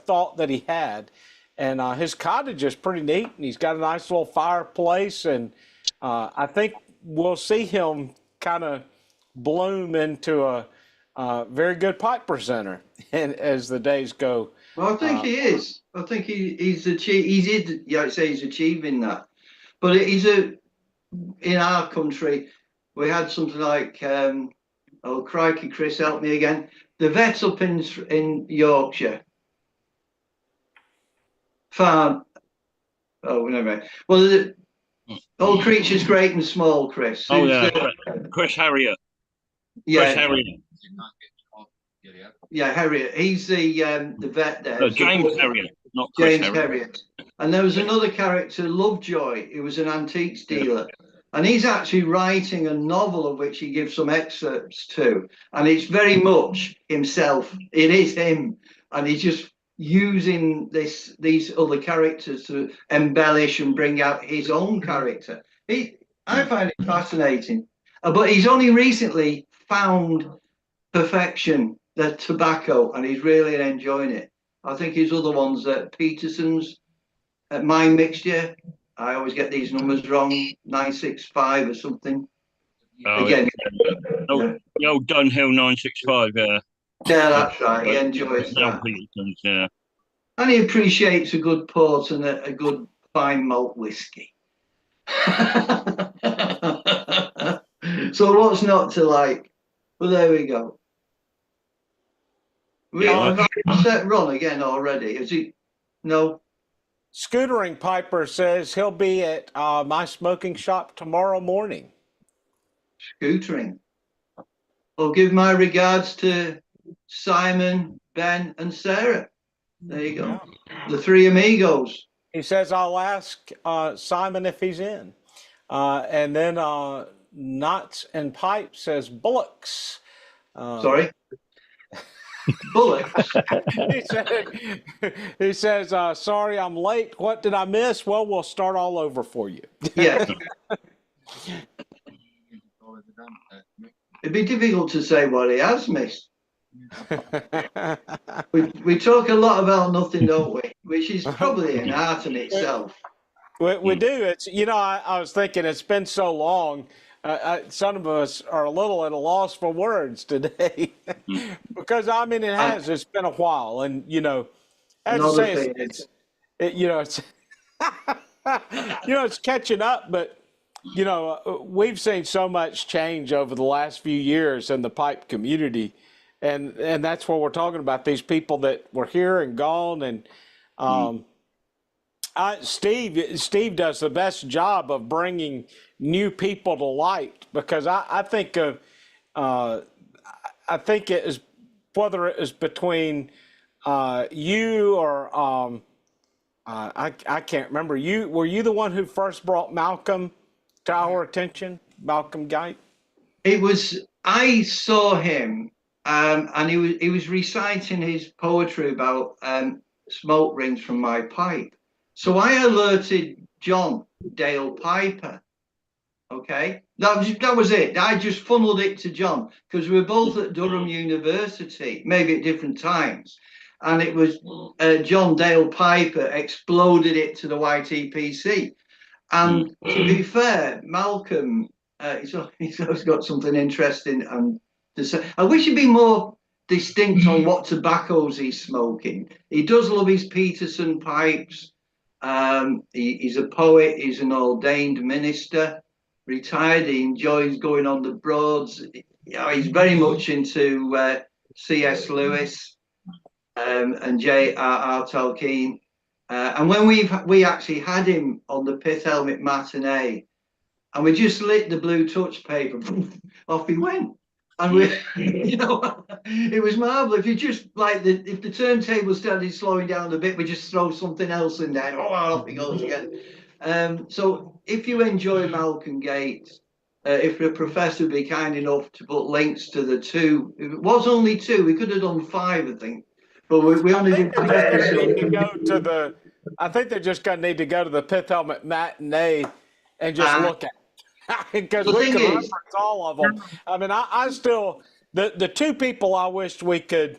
thought that he had. And his cottage is pretty neat, and he's got a nice little fireplace. And I think we'll see him kind of bloom into a very good pipe presenter and as the days go. Well, I think he is. I think he's achieving that. But in our country, we had something like, oh crikey, Chris, help me again. The vet up in Yorkshire. Farm. Oh, never mind. Well, all creatures great and small, Chris. Oh, yeah. Chris Harrier. Yeah. Chris Harrier. Yeah, Harriet. He's the vet there. No, James Harrier, not Chris James Harrier. Harriet. And there was another character, Lovejoy, who was an antiques dealer. And he's actually writing a novel of which he gives some excerpts to. And it's very much himself. It is him. And he's just using these other characters to embellish and bring out his own character. I find it fascinating. But he's only recently found perfection, the tobacco, and he's really enjoying it. I think his other ones at Peterson's, at Mind Mixture. I always get these numbers wrong, 965 or something. Oh, Again, the old Dunhill 965, yeah. Yeah, that's right. He enjoys that. Peterson's, yeah. And he appreciates a good port and a good fine malt whiskey. So what's not to like? Well, there we go. We have set Ron again already. Is he? No. Scootering Piper says he'll be at my smoking shop tomorrow morning. Scootering. Well, give my regards to Simon, Ben, and Sarah. There you go. Yeah. The three amigos. He says I'll ask Simon if he's in. And then Knots and Pipe says Bullocks. Sorry? Bullocks. he says, sorry, I'm late. What did I miss? Well, we'll start all over for you. Yeah. It'd be difficult to say what he has missed. we talk a lot about nothing, don't we? Which is probably an art in itself. We do. It's I was thinking it's been so long. Some of us are a little at a loss for words today because it has. It's been a while, and as I say, it's it's catching up. But we've seen so much change over the last few years in the pipe community, and that's what we're talking about. These people that were here and gone, and Steve does the best job of bringing new people to light, because I think it is, whether it is between you or I can't remember. Were you the one who first brought Malcolm to our attention, Malcolm Geit? It was, I saw him and he was reciting his poetry about smoke rings from my pipe. So I alerted John Dale Piper. Okay, that was it. I just funneled it to John because we were both at Durham University, maybe at different times. And it was John Dale Piper exploded it to the YTPC. And to be fair, Malcolm, he's always got something interesting to say. I wish he'd be more distinct on what tobaccos he's smoking. He does love his Peterson pipes. He's a poet. He's an ordained minister. Retired. He enjoys going on the Broads. He's very much into C.S. Lewis and J.R.R. Tolkien. And when we actually had him on the Pith Helmet matinee, and we just lit the blue touch paper, off he went. And we, it was marvelous. If you just if the turntable started slowing down a bit, we just throw something else in there. Oh, off he goes again. So if you enjoy Malcolm Geit, if the professor would be kind enough to put links to the two, it was only two. We could have done 5, I think, but we only did. You need to go to I think they're just going to need to go to the Pith Helmet matinee and just look at it. Because The we thing can is- reference all of them. I mean, I still, the two people I wished we could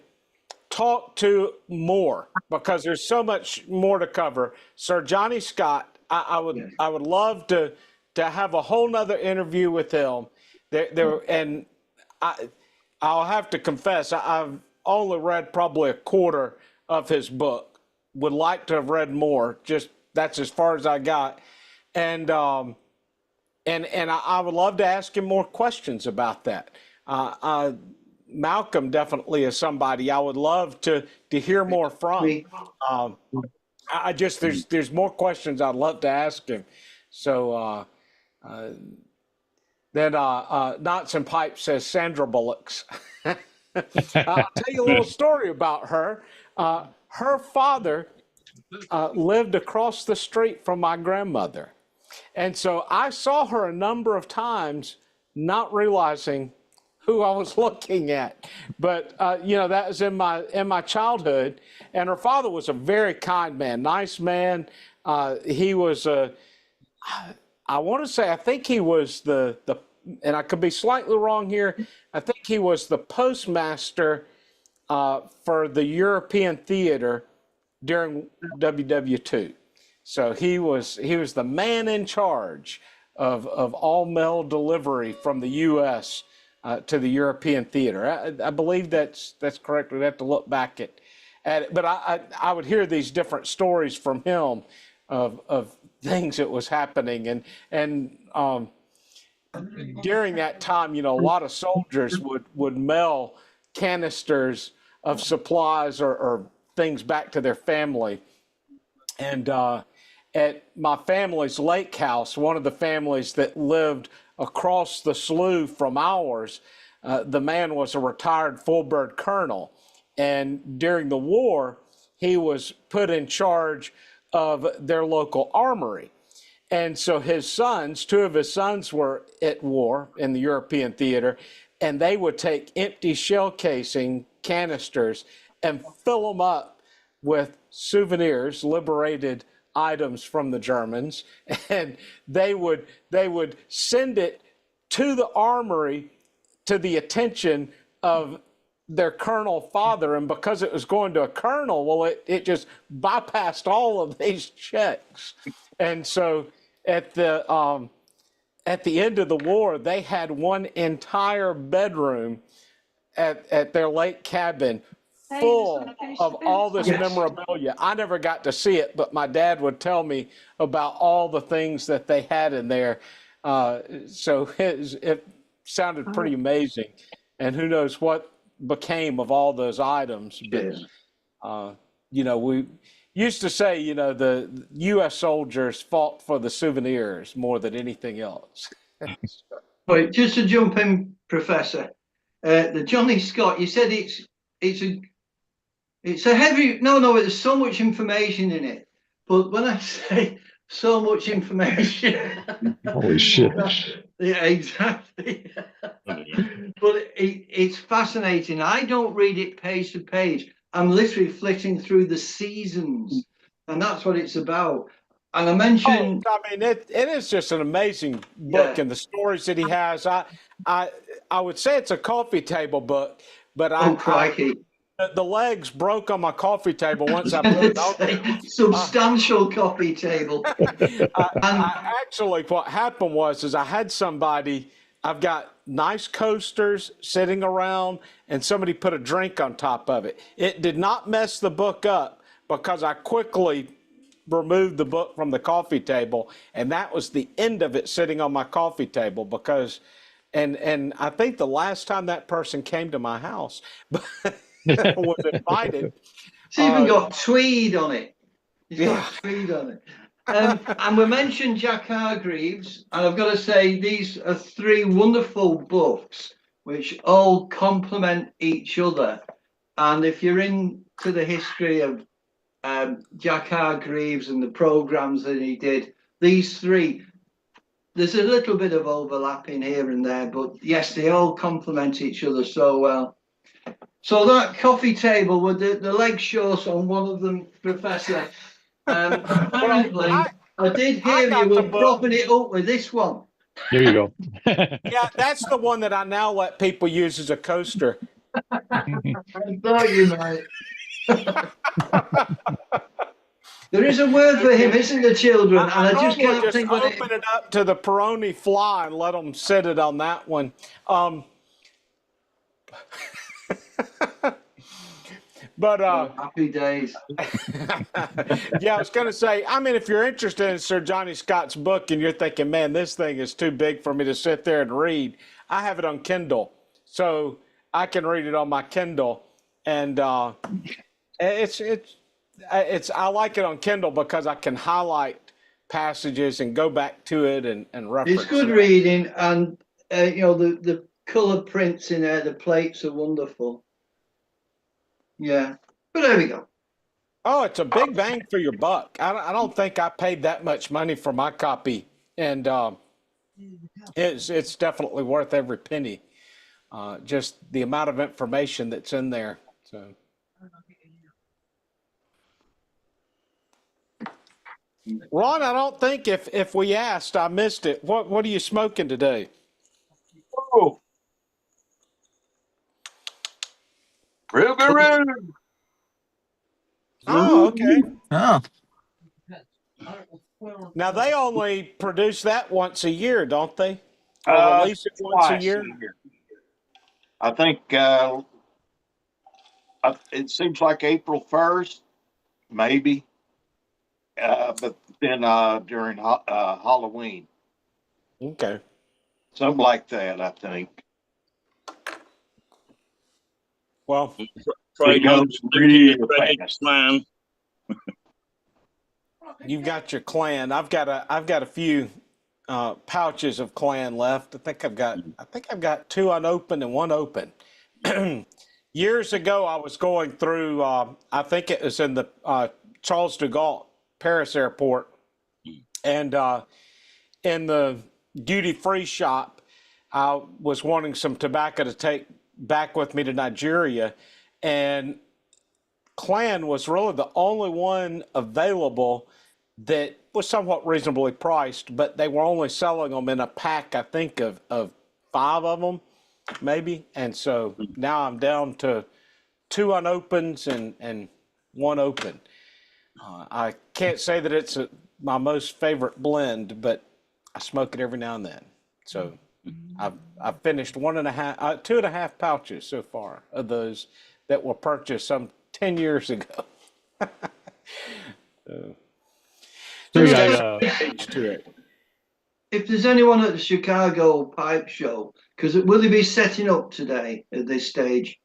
talk to more, because there's so much more to cover. Sir Johnny Scott, I would love to have a whole nother interview with him. And I'll have to confess, I've only read probably a quarter of his book. Would like to have read more. Just that's as far as I got. And I would love to ask him more questions about that. Malcolm definitely is somebody I would love to hear more from. I just there's more questions I'd love to ask him. So then Knots and Pipes says Sandra Bullocks. I'll tell you a little story about her. Her father lived across the street from my grandmother. And so I saw her a number of times, not realizing who I was looking at. But, that was in my childhood. And her father was a very kind man, nice man. He was I want to say, I think he was the and I could be slightly wrong here, I think he was the postmaster for the European theater during WW2. So he was the man in charge of all mail delivery from the U.S. To the European theater. I believe that's correct. We'd have to look back at it. But I would hear these different stories from him of things that was happening. And during that time, a lot of soldiers would mail canisters of supplies or things back to their family. And at my family's lake house, one of the families that lived across the slough from ours, the man was a retired full-bird colonel. And during the war, he was put in charge of their local armory. And so his sons, two of his sons were at war in the European theater, and they would take empty shell casing canisters and fill them up with souvenirs, liberated items from the Germans, and they would send it to the armory to the attention of their colonel father. And because it was going to a colonel, well, it just bypassed all of these checks. And so at the end of the war, they had one entire bedroom at their lake cabin full of all this memorabilia. I never got to see it, but my dad would tell me about all the things that they had in there. So it sounded pretty amazing. And who knows what became of all those items. But, we used to say, the U.S. soldiers fought for the souvenirs more than anything else. Wait, just to jump in, Professor, the Johnny Scott, you said it's a heavy, no, there's so much information in it. But when I say so much information, holy shit. Yeah, exactly. But it's fascinating. I don't read it page to page. I'm literally flitting through the seasons, and that's what it's about. And I mentioned, it is just an amazing book, and the stories that he has. I would say it's a coffee table book, but crikey. The legs broke on my coffee table once I put it on there. Substantial coffee table. Actually, what happened was I had somebody, I've got nice coasters sitting around, and somebody put a drink on top of it. It did not mess the book up because I quickly removed the book from the coffee table, and that was the end of it sitting on my coffee table because, and I think the last time that person came to my house was invited. It's even got tweed on it. It's got tweed on it. And we mentioned Jack Hargreaves, and I've got to say these are three wonderful books which all complement each other. And if you're into the history of Jack Hargreaves and the programs that he did, these three, there's a little bit of overlapping here and there, but yes, they all complement each other so well. So that coffee table with the leg short on one of them, Professor, Apparently, I did hear got you the were book. propping it up with this one. There you go. Yeah, that's the one that I now let people use as a coaster. I thought you might. There is a word for him, isn't there, children? And I just normally can't think what it is. open it up to the Peroni fly and let them sit it on that one. But Happy days. yeah, I was going to say, I mean, if you're interested in Sir Johnny Scott's book and you're thinking, man, this thing is too big for me to sit there and read, I have it on Kindle. So I can read it on my Kindle. And it's I like it on Kindle because I can highlight passages and go back to it and reference It's good it. reading, and the colour prints in there, the plates are wonderful. Yeah, but there we go. Oh, it's a big bang for your buck. I don't think I paid that much money for my copy, and it's definitely worth every penny. Just the amount of information that's in there. So, Ron, I don't think if we asked, I missed it. What are you smoking today? Oh, Ruby Roo. Oh, okay. Oh, Now they only produce that once a year, don't they? Or release it once a Twice year? I think it seems like April 1st, maybe. But then during Halloween, Okay. something like that, I think. Well, It goes real fast. Man. you've got your Clan. I've got a few pouches of Clan left. I think I've got two unopened and one open. Years ago, I was going through. I think it was in the Charles de Gaulle Paris airport, and in the duty-free shop, I was wanting some tobacco to take back with me to Nigeria, and Clan was really the only one available that was somewhat reasonably priced, but they were only selling them in a pack, I think, of 5 of them, maybe. And so now I'm down to 2 unopens and 1 open. I can't say that it's my most favorite blend, but I smoke it every now and then. So I've finished 2.5 pouches so far of those that were purchased some 10 years ago. Age to it. If there's anyone at the Chicago Pipe Show, because will they be setting up today at this stage?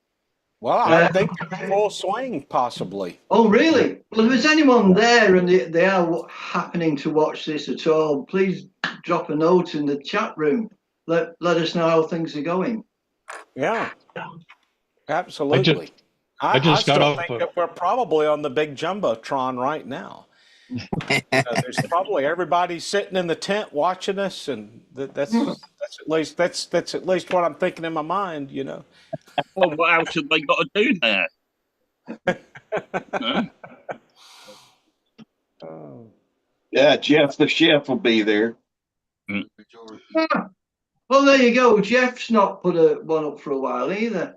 Well, I think they're full swing, possibly. Oh, really? Well, if there's anyone there and they are happening to watch this at all, please drop a note in the chat room. Let us know how things are going. Yeah, absolutely. I just got still off think that we're probably on the big jumbotron right now. There's probably everybody sitting in the tent watching us, and that's at least what I'm thinking in my mind. Well, what else have they got to do there? Huh? Oh. Yeah, Jeff the chef will be there. Well, there you go. Jeff's not put one up for a while either.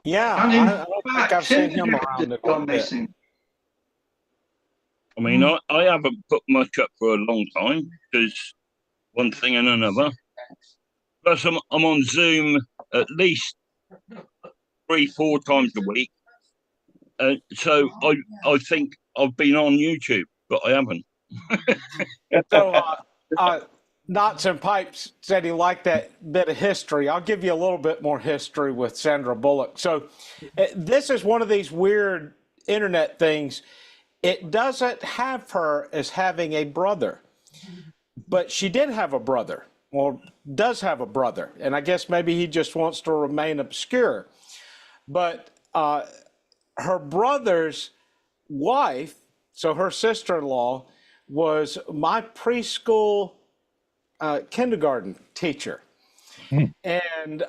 Yeah, And in I don't think fact, I've seen him Jeff around has a gone little bit. missing. I mean, I haven't put much up for a long time because one thing and another. Plus, I'm on Zoom at least 3-4 times a week. So I think I've been on YouTube, but I haven't. So, Knots and Pipes said he liked that bit of history. I'll give you a little bit more history with Sandra Bullock. So, this is one of these weird internet things. It doesn't have her as having a brother, but she did have a brother, or does have a brother, and I guess maybe he just wants to remain obscure. But her brother's wife, so her sister-in-law, was my preschool kindergarten teacher. And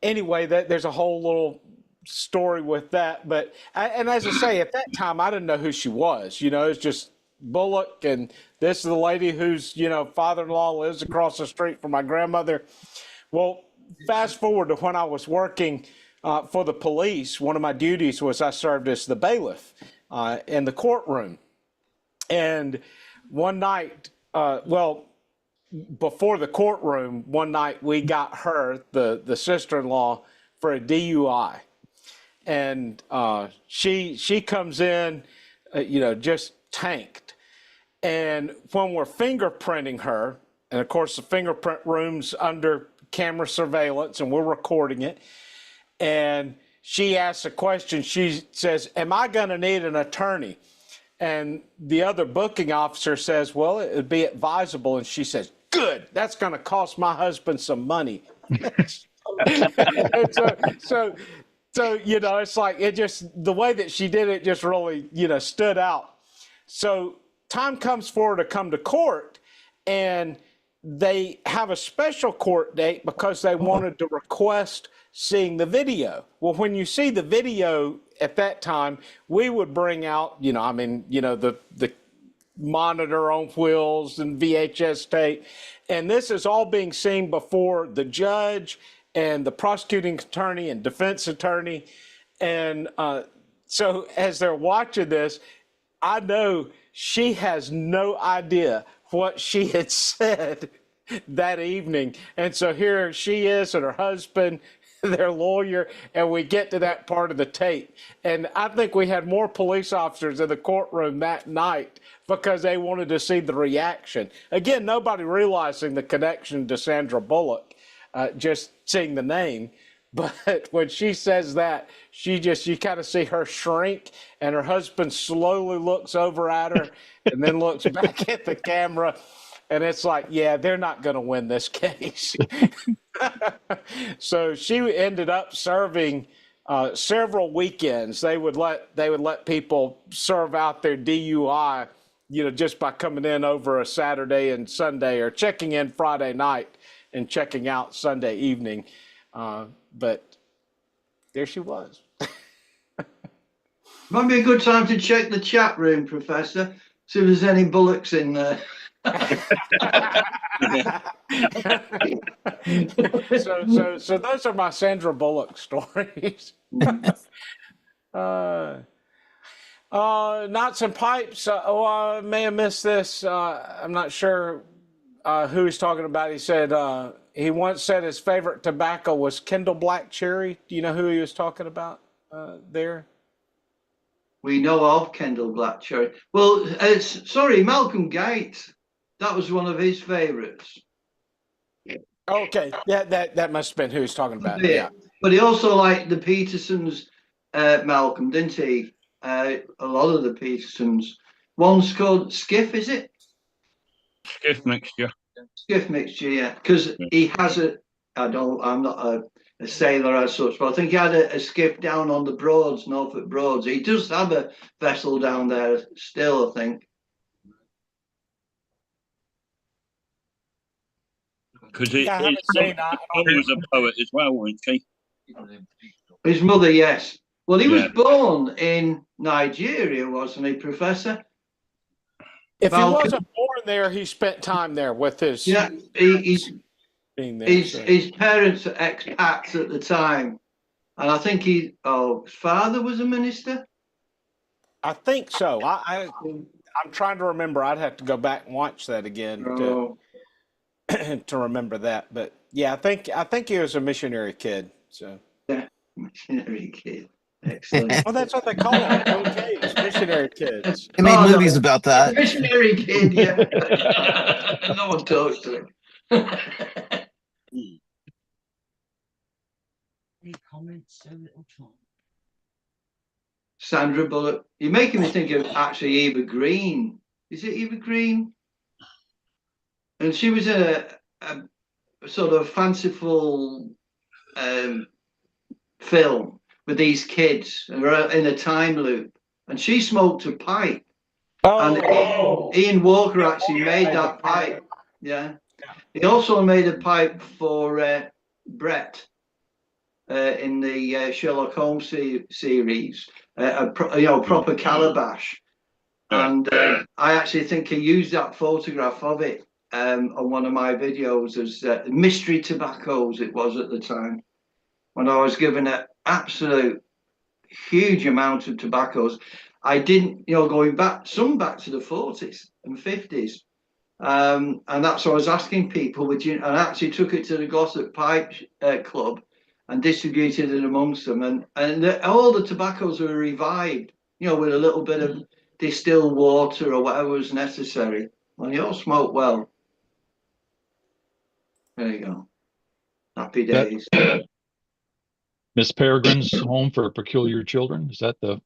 anyway, there's a whole little story with that. But and as I say, at that time, I didn't know who she was. You know, it's just Bullock, and this is the lady whose father-in-law lives across the street from my grandmother. Well, fast forward to when I was working for the police. One of my duties was I served as the bailiff in the courtroom. And one night, before the courtroom, one night we got her, the sister-in-law, for a DUI. And she comes in, just tanked. And when we're fingerprinting her, and of course the fingerprint room's under camera surveillance and we're recording it, and she asks a question. She says, "Am I going to need an attorney?" And the other booking officer says, "Well, it would be advisable." And she says, "Good, that's going to cost my husband some money." And so it's like, it just, the way that she did it just really, stood out. So time comes for her to come to court, and they have a special court date because they wanted to request seeing the video. Well, when you see the video at that time, we would bring out, the monitor on wheels and VHS tape. And this is all being seen before the judge and the prosecuting attorney and defense attorney. And so as they're watching this, I know she has no idea what she had said that evening. And so here she is and her husband, their lawyer, and we get to that part of the tape. And I think we had more police officers in the courtroom that night because they wanted to see the reaction. Again, nobody realizing the connection to Sandra Bullock, just seeing the name. But when she says that, you kind of see her shrink, and her husband slowly looks over at her and then looks back at the camera. And it's like, yeah, they're not going to win this case. So she ended up serving several weekends. They would let people serve out their DUI, just by coming in over a Saturday and Sunday, or checking in Friday night and checking out Sunday evening. But there she was. Might be a good time to check the chat room, Professor. See if there's any Bullocks in there. So those are my Sandra Bullock stories. Knots and Pipes. I may have missed this. I'm not sure who he's talking about. He said he once said his favorite tobacco was Kendall Black Cherry. Do you know who he was talking about there? We know of Kendall Black Cherry. Well, Malcolm Gates. That was one of his favorites. Okay, that must have been who he's talking about. Yeah, but he also liked the Petersons, Malcolm, didn't he? A lot of the Petersons. One's called Skiff, is it? Skiff Mixture. Skiff Mixture, yeah. Because he has I'm not a sailor as such, but I think he had a skiff down on the Broads, Norfolk Broads. He does have a vessel down there still, I think. Because his mother was a poet as well, wasn't she? His mother, yes. Well, he was born in Nigeria, wasn't he, Professor? If he wasn't born there, he spent time there with his. Yeah, his parents were expats at the time, and I think his father was a minister. I think so. I'm trying to remember. I'd have to go back and watch that again to remember that. But yeah, I think he was a missionary kid. So yeah, missionary kid. Excellent. Well, that's what they call them. Okay, missionary kids. They made movies about that. Missionary kid. Yeah. No one talks to him. Any comments, so little time. Sandra Bullock. You're making me think of actually Eva Green. Is it Eva Green? And she was a sort of fanciful film with these kids in a time loop, and she smoked a pipe. And Ian Walker actually made that pipe. Yeah. He also made a pipe for Brett. in the Sherlock Holmes series, proper calabash. And I actually think I used that photograph of it on one of my videos as mystery tobaccos it was at the time, when I was given an absolute huge amount of tobaccos. I didn't, going back to the 40s and 50s. And that's what I was asking people, and I actually took it to the Glossop Pipe Club and distributed it amongst them. And all the tobaccos were revived, with a little bit of distilled water or whatever was necessary. And they all smoked well. There you go. Happy days. Miss Peregrine's Home for Peculiar Children. Is that the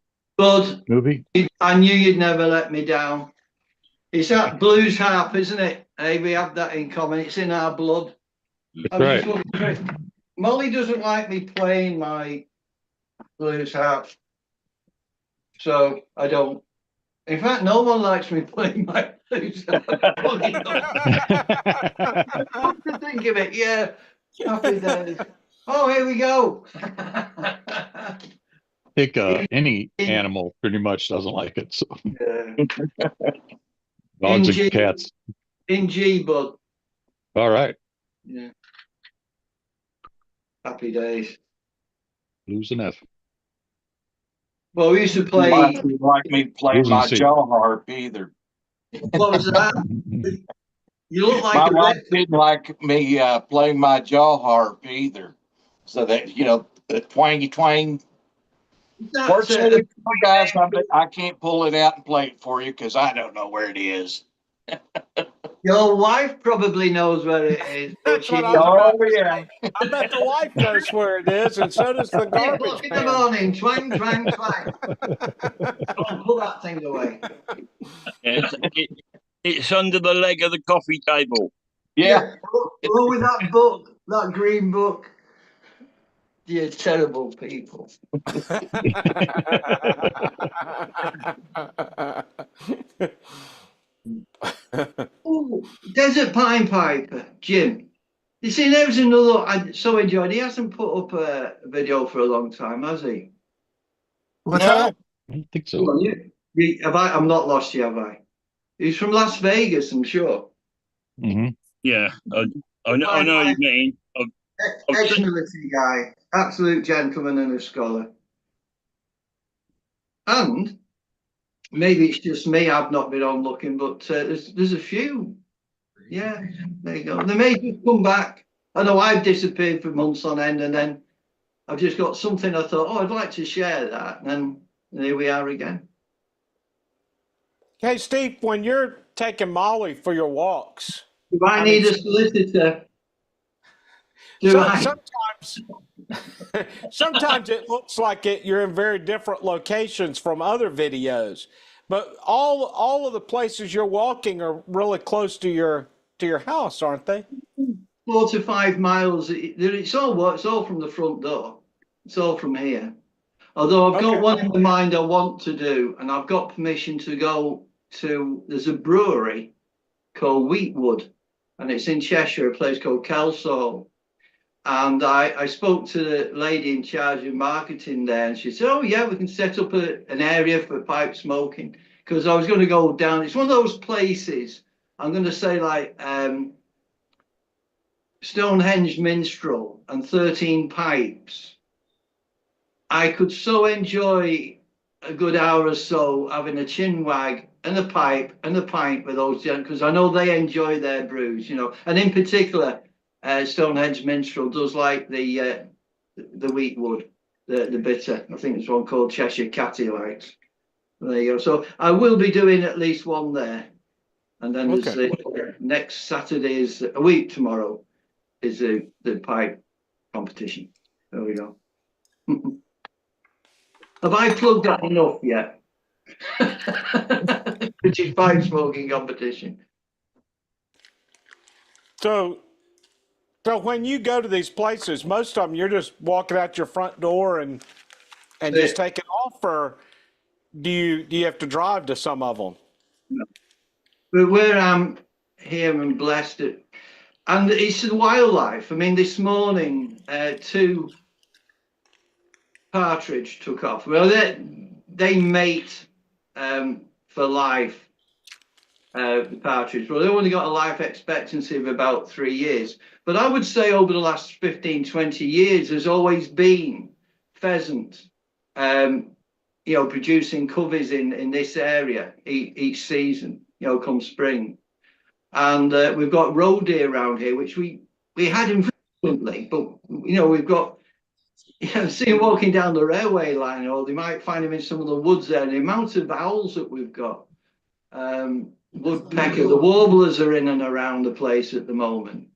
movie? I knew you'd never let me down. It's that blues harp, isn't it? Hey, we have that in common. It's in our blood. That's right. Molly doesn't like me playing my blues harp, so I don't. In fact, no one likes me playing my blues harp. To think of it, yeah. Happy days. Oh, here we go. I think any animal pretty much doesn't like it. So. Yeah. Dogs and cats. In G, bud. All right. Yeah. Happy days. Blues and F. Well, we used to play. Like me playing my jaw harp either. What was that? You look like my wife didn't like me playing my jaw harp either. So that the twangy twang. Fortunately, guys, I can't pull it out and play it for you because I don't know where it is. Your wife probably knows where it is. That's what I bet the wife knows where it is, and so does the garbage in the morning, twang, twang, twang. Don't pull that thing away. It's under the leg of the coffee table. Yeah. Oh, with that book, that green book. You terrible people. Ooh, Desert Pine Piper, Jim. You see, there was another I so enjoyed. He hasn't put up a video for a long time, has he? What's that? I don't think so. Well, I'm not lost you, have I? He's from Las Vegas, I'm sure. Mm-hmm. Yeah, I know what you mean. Ex-military guy, absolute gentleman and a scholar. And maybe it's just me, I've not been on looking, but there's a few. Yeah, there you go. They may just come back. I know I've disappeared for months on end, and then I've just got something I thought, I'd like to share that. And then here we are again. Hey, Steve, when you're taking Molly for your walks, do I need a solicitor? Sometimes it looks like you're in very different locations from other videos, but all of the places you're walking are really close to your house, aren't they? 4 to 5 miles. It's all from the front door. It's all from here. Although I've got one in my mind I want to do, and I've got permission to go to. There's a brewery called Wheatwood, and it's in Cheshire, a place called Kelsall. And I spoke to the lady in charge of marketing there, and she said, "Oh yeah, we can set up an area for pipe smoking." Because I was going to go down. It's one of those places. I'm going to say like Stonehenge Minstrel and 13 Pipes. I could so enjoy a good hour or so having a chin wag and a pipe and a pint with those gents, because I know they enjoy their brews, and in particular. Stonehenge Minstrel does like the Wheatwood, the bitter. I think there's one called Cheshire Cat he likes. There you go. So I will be doing at least one there, and then there's next Saturday is a week tomorrow is the pipe competition. There we go. Have I plugged that enough yet? Which is pipe smoking competition. So when you go to these places, most of them you're just walking out your front door and just taking off, or do you have to drive to some of them? No. But where I'm here and blessed, and it's the wildlife. I mean, this morning, two partridge took off. Well, they mate for life. The partridge, well, they only got a life expectancy of about 3 years. But I would say over the last 15, 20 years, there's always been pheasant, producing coveys in this area each season, come spring. And we've got roe deer around here, which we had infrequently, but, we've got, see them walking down the railway line, or they might find them in some of the woods there. The amount of owls that we've got. Woodpecker, the warblers are in and around the place at the moment.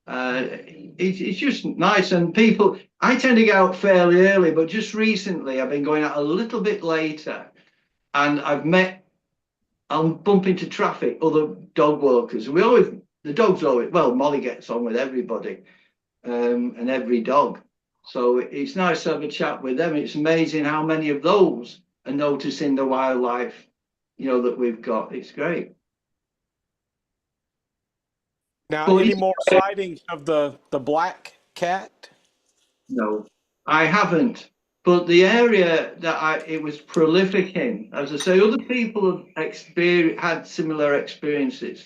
It's just nice, and people, I tend to get out fairly early, but just recently I've been going out a little bit later, and I'll bump into traffic, other dog walkers. The dogs always, well, Molly gets on with everybody, and every dog. So it's nice to have a chat with them. It's amazing how many of those are noticing the wildlife, that we've got. It's great. Now, any more sightings of the black cat? No, I haven't. But the area that it was prolific in, as I say, other people have had similar experiences.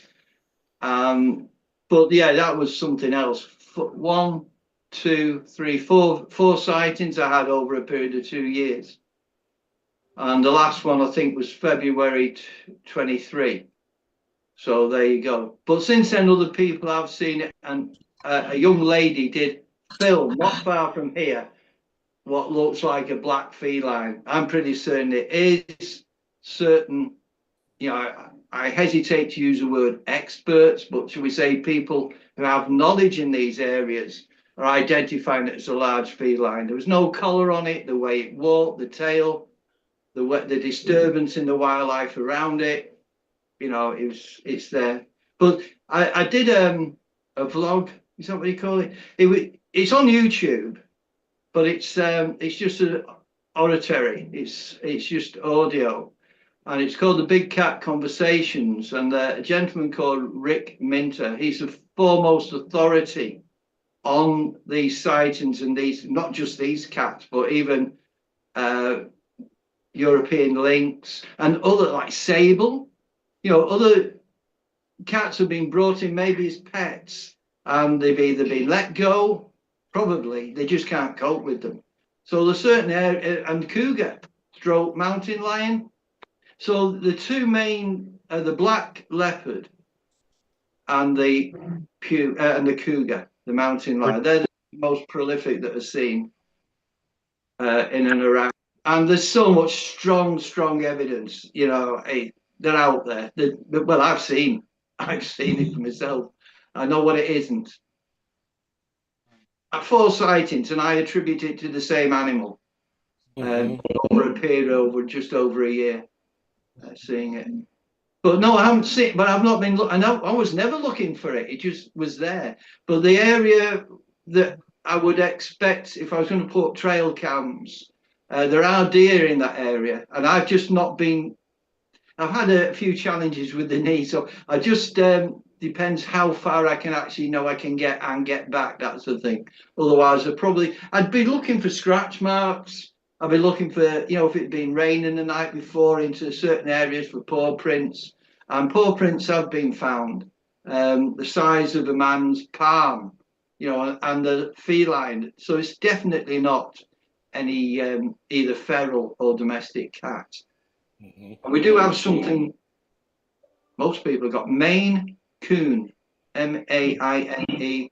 But yeah, that was something else. 1, 2, 3, 4 sightings I had over a period of 2 years. And the last one, I think, was February 23. So there you go. But since then, other people have seen it. And a young lady did film not far from here what looks like a black feline. I'm pretty certain it is. Certain, I hesitate to use the word experts, but should we say people who have knowledge in these areas are identifying it as a large feline. There was no color on it, the way it walked, the tail, the disturbance in the wildlife around it. It's there. But I did a vlog. Is that what you call it? It's on YouTube, but it's just an oratory. It's just audio, and it's called the Big Cat Conversations. And a gentleman called Rick Minter. He's the foremost authority on these sightings and these, not just these cats, but even European lynx and other, like sable. Other cats have been brought in maybe as pets, and they've either been let go, probably they just can't cope with them. So there's certain area, and cougar, stroke mountain lion. So the two main are the black leopard and the cougar, the mountain lion. They're the most prolific that are seen in and around. And there's so much strong evidence, they're out there. Well, I've seen it for myself. I know what it isn't. 4 sightings, and I attribute it to the same animal. Over a period just over a year, seeing it. But no, I haven't seen. But I've not been. I was never looking for it. It just was there. But the area that I would expect, if I was going to put trail cams, there are deer in that area, and I've just not been. I've had a few challenges with the knee, so I just depends how far I can actually know I can get back. That's the thing. Otherwise, I'd be looking for scratch marks. I'd be looking for, if it'd been raining the night before, into certain areas for paw prints. And paw prints have been found, the size of a man's palm, and the feline. So it's definitely not any either feral or domestic cat. And we do have something, most people have got Maine Coon, MAINECOON,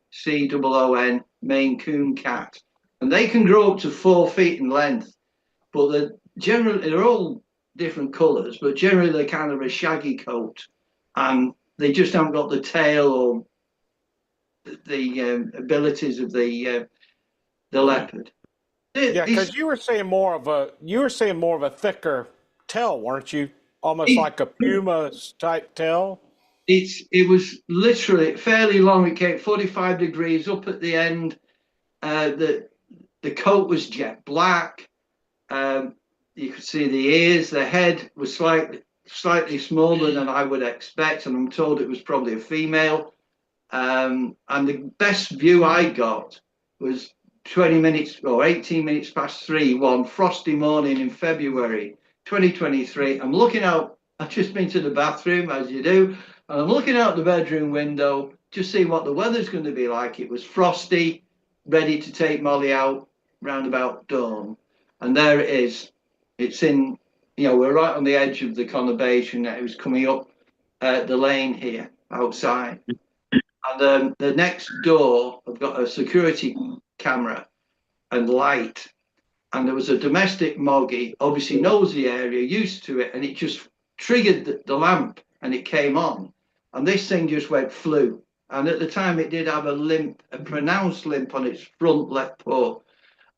Maine Coon cat. And they can grow up to 4 feet in length, but they're all different colours, but generally they're kind of a shaggy coat, and they just haven't got the tail or the abilities of the leopard. Yeah, because you were saying more of a thicker tail, weren't you? Almost like a puma type tail. It was literally fairly long. It came 45 degrees up at the end. The coat was jet black. You could see the ears. The head was slightly smaller than I would expect, and I'm told it was probably a female. And the best view I got was 20 minutes or 18 minutes past 3 one frosty morning in February 2023. I'm looking out. I've just been to the bathroom, as you do, and I'm looking out the bedroom window, just seeing what the weather's going to be like. It was frosty, ready to take Molly out round about dawn. And there it is. It's in, we're right on the edge of the conurbation. It was coming up the lane here outside. And the next door, I've got a security camera and light. And there was a domestic moggy, obviously knows the area, used to it, and it just triggered the lamp and it came on. And this thing just went flew. And at the time it did have a limp, a pronounced limp on its front left paw.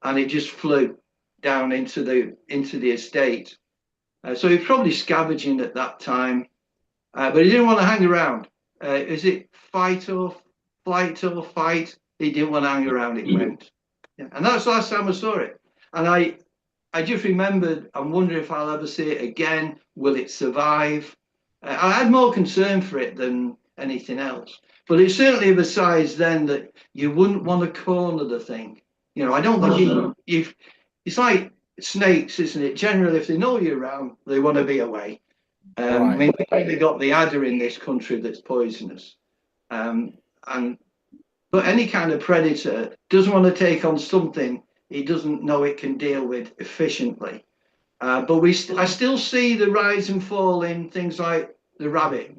And it just flew down into the estate. So he was probably scavenging at that time. But he didn't want to hang around. Is it fight or flight or fight? He didn't want to hang around, it went. Yeah. And that's the last time I saw it. And I just remembered, I'm wondering if I'll ever see it again. Will it survive? I had more concern for it than anything else. But it's certainly of a size then that you wouldn't want to corner the thing. I don't think it's like snakes, isn't it? Generally, if they know you're around, they want to be away. Right. I mean, we've got the adder in this country that's poisonous. But any kind of predator doesn't want to take on something he doesn't know it can deal with efficiently. But I still see the rise and fall in things like the rabbit.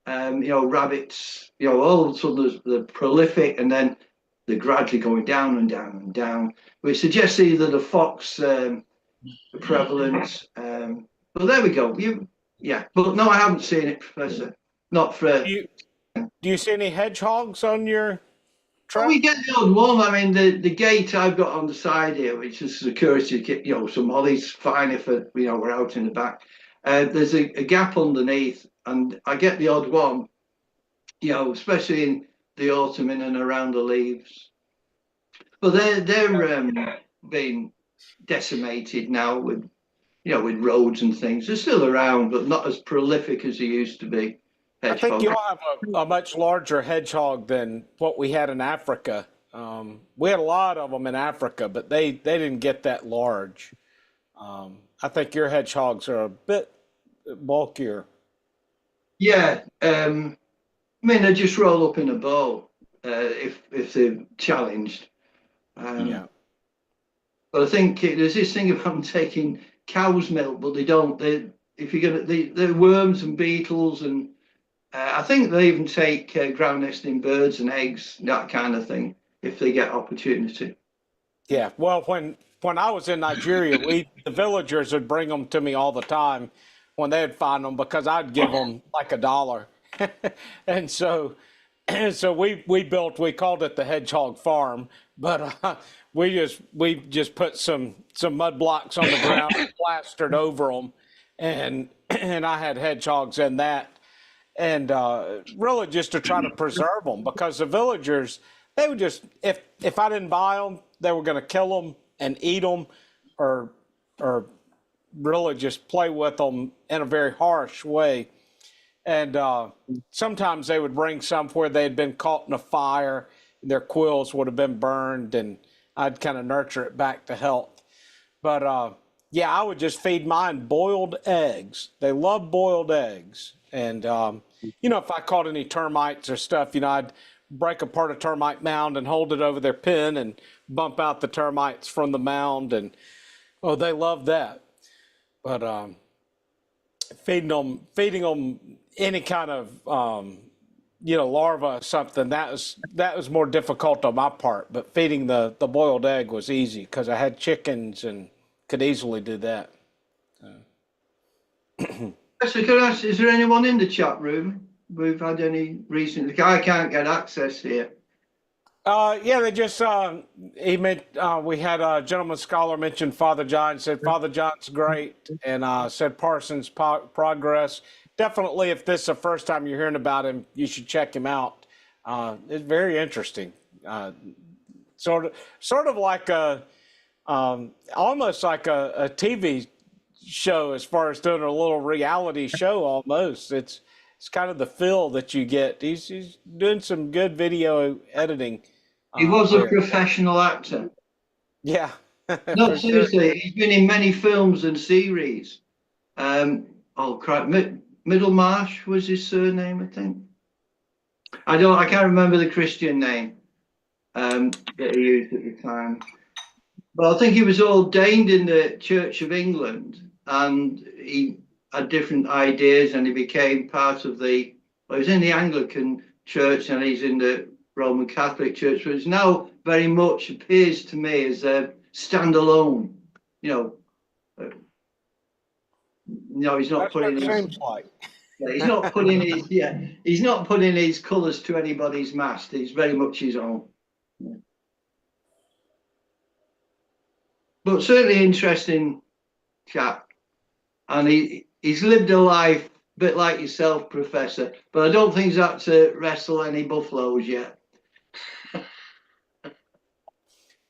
Rabbits, all of a sudden they're prolific and then they're gradually going down and down and down, which suggests either the fox prevalence. But there we go. But no, I haven't seen it, Professor. Not for. Do you see any hedgehogs on your track? We get the odd one. I mean, the gate I've got on the side here, which is security, so Molly's fine if we're out in the back. There's a gap underneath, and I get the odd one, especially in the autumn in and around the leaves. But they're being decimated now with roads and things. They're still around, but not as prolific as they used to be. I think you'll have a much larger hedgehog than what we had in Africa. We had a lot of them in Africa, but they didn't get that large. I think your hedgehogs are a bit bulkier. Yeah, I mean, they just roll up in a ball if they're challenged. Yeah. But I think there's this thing about them taking cow's milk, but they don't. They're worms and beetles, and I think they even take ground nesting birds and eggs, that kind of thing, if they get opportunity. Yeah. Well, when I was in Nigeria, the villagers would bring them to me all the time when they'd find them because I'd give them like $1. And so we called it the hedgehog farm, but we just put some mud blocks on the ground and plastered over them, and I had hedgehogs in that, and really just to try to preserve them, because the villagers, they would just, if I didn't buy them, they were going to kill them and eat them, or really just play with them in a very harsh way. And sometimes they would bring some where they had been caught in a fire, their quills would have been burned, and I'd kind of nurture it back to health. But I would just feed mine boiled eggs. They love boiled eggs. And, if I caught any termites or stuff, I'd break apart a termite mound and hold it over their pen and bump out the termites from the mound. And, they love that. But feeding them any kind of, larva or something, that was more difficult on my part. But feeding the boiled egg was easy because I had chickens and could easily do that. So can I ask, is there anyone in the chat room? We've had any recently? I can't get access here. They just we had a gentleman scholar mention Father John, said Father John's great, and said Parsons' progress. Definitely, if this is the first time you're hearing about him, you should check him out. It's very interesting. Sort of like almost like a TV show, as far as doing a little reality show almost. It's kind of the feel that you get. He's doing some good video editing He was a there. professional actor. Yeah. No, for sure. seriously, he's been in many films and series. Oh crap, Middlemarsh was his surname, I think. I can't remember the Christian name that he used at the time. But I think he was ordained in the Church of England, and he had different ideas, and he became part of well, he was in the Anglican Church, and he's in the Roman Catholic Church, but it's now very much appears to me as a standalone. You know, no, he's not That's what putting it his. seems like. Yeah, he's not putting his colours to anybody's mast. He's very much his own. Yeah. But certainly interesting chap, and he's lived a life a bit like yourself, Professor. But I don't think he's had to wrestle any buffaloes yet.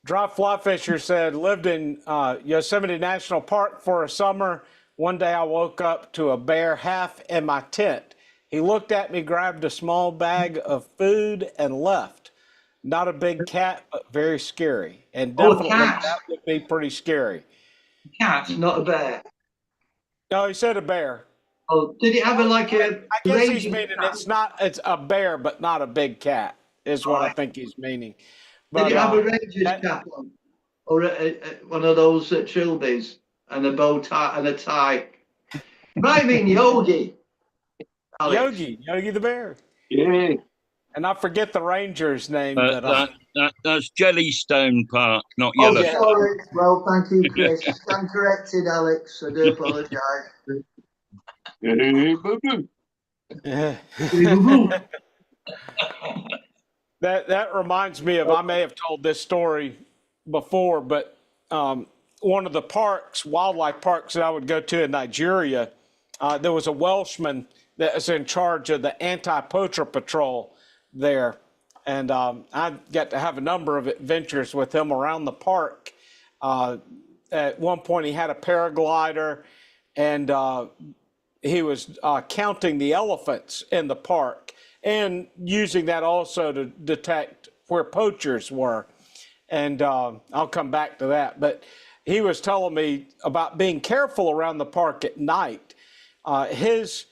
Dry Fly Fisher said, lived in Yosemite National Park for a summer. One day I woke up to a bear half in my tent. He looked at me, grabbed a small bag of food, and left. Not a big cat, but very scary. And Oh, a definitely cat. that would be pretty scary. Cat, not a bear. No, he said a bear. Oh, did it have I guess he's raging meaning cat? it's a bear, but not a big cat, is what I think he's meaning. But Did it have a ranger's cap on, or one of those trilbies and a bow tie and a tie? Might mean Yogi. Alex. Yogi the bear. Yeah. And I forget the ranger's name. That's Jellystone Park, not Oh, Yellowstone. sorry. Well, thank you, Chris. I'm corrected, Alex. I do apologise. That reminds me of, I may have told this story before, but one of the wildlife parks that I would go to in Nigeria, there was a Welshman that was in charge of the anti-poacher patrol there. And I got to have a number of adventures with him around the park. At one point, he had a paraglider, and he was counting the elephants in the park and using that also to detect where poachers were. And I'll come back to that. But he was telling me about being careful around the park at night. His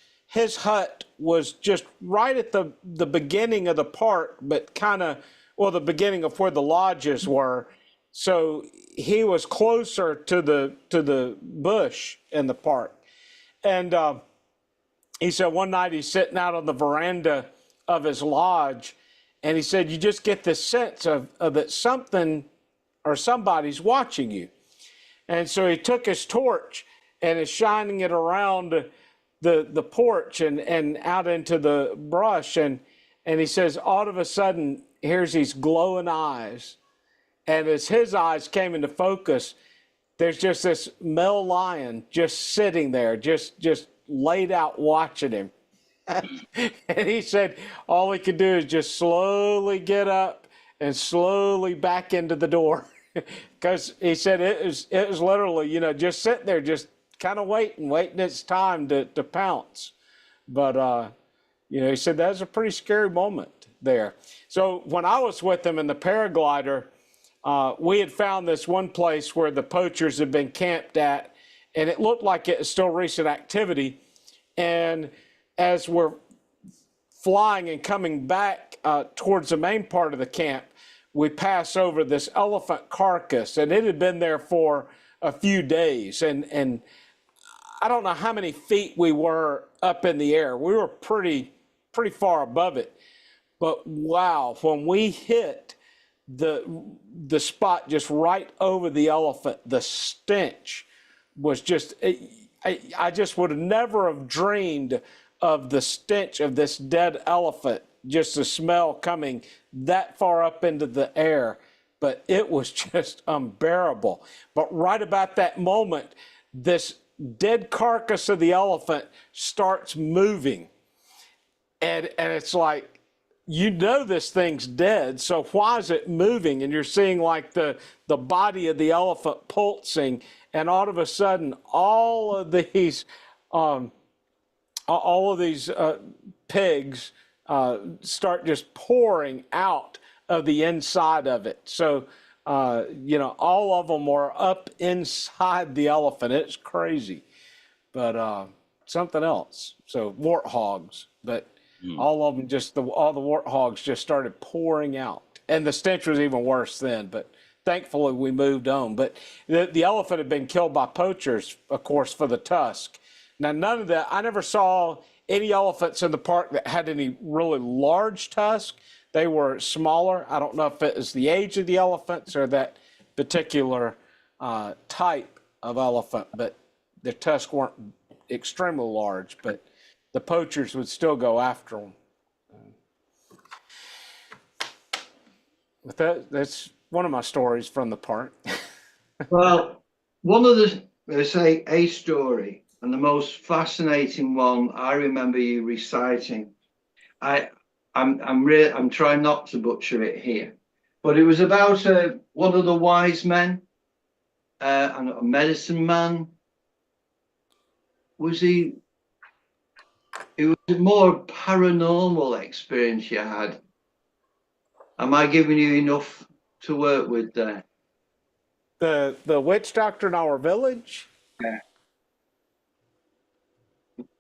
hut was just right at the beginning of the park, but the beginning of where the lodges were. So he was closer to the bush in the park. And he said one night he's sitting out on the veranda of his lodge, and he said, you just get this sense of that something or somebody's watching you. And so he took his torch and is shining it around the porch and out into the brush. And he says, all of a sudden, here's these glowing eyes. And as his eyes came into focus, there's just this male lion just sitting there, just laid out watching him. And he said all he could do is just slowly get up and slowly back into the door. Because he said it was literally, just sitting there, just kind of waiting its time to pounce. But, he said that was a pretty scary moment there. So when I was with him in the paraglider, we had found this one place where the poachers had been camped at, and it looked like it was still recent activity. And as we're flying and coming back towards the main part of the camp, we pass over this elephant carcass, and it had been there for a few days. And I don't know how many feet we were up in the air. We were pretty far above it. But wow, when we hit the spot just right over the elephant, the stench was just, I just would have never have dreamed of the stench of this dead elephant, just the smell coming that far up into the air. But it was just unbearable. But right about that moment, this dead carcass of the elephant starts moving. And it's like, this thing's dead, so why is it moving? And you're seeing like the body of the elephant pulsing, and all of a sudden, all of these pigs start just pouring out of the inside of it. So, all of them were up inside the elephant. It's crazy, but something else. So warthogs, but all of them all the warthogs just started pouring out, and the stench was even worse then. But thankfully, we moved on. But the elephant had been killed by poachers, of course, for the tusk. Now, none of that. I never saw any elephants in the park that had any really large tusk. They were smaller. I don't know if it was the age of the elephants or that particular type of elephant, but their tusks weren't extremely large. But the poachers would still go after them. But that's one of my stories from the park. Well, one of a story, and the most fascinating one I remember you reciting. I'm trying not to butcher it here, but it was about one of the wise men, and a medicine man. Was he? It was a more paranormal experience you had. Am I giving you enough to work with there? The witch doctor in our village? Yeah.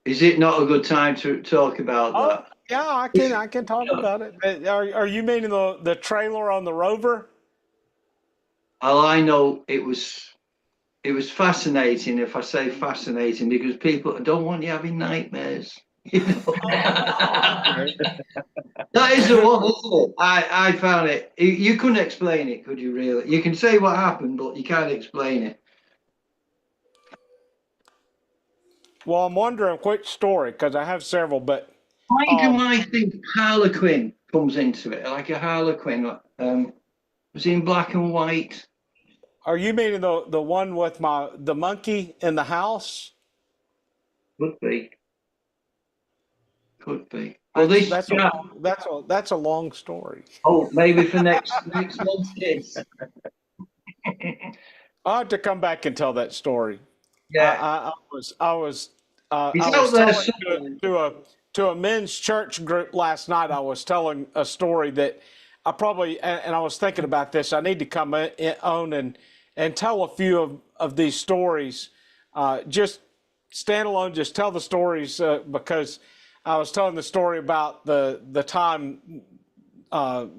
Is it not a good time to talk about that? Yeah, I can talk about it. Are you meaning the trailer on the Rover? Well, I know it was fascinating. If I say fascinating, because people don't want you having nightmares. That is the one, isn't it? I found it. You couldn't explain it, could you? Really? You can say what happened, but you can't explain it. Well, I'm wondering which story, because I have several, but Why do I think Harlequin comes into it? Like a Harlequin. Was he in black and white? Are you meaning the one with the monkey in the house? Could be. Could be. Well, that's a long story. Oh, maybe for next month, kids. I'll have to come back and tell that story. Yeah. I was He's telling to a men's church group last night. I was telling a story that I probably, and I was thinking about this. I need to come on and tell a few of these stories. Just stand alone, just tell the stories, because I was telling the story about the time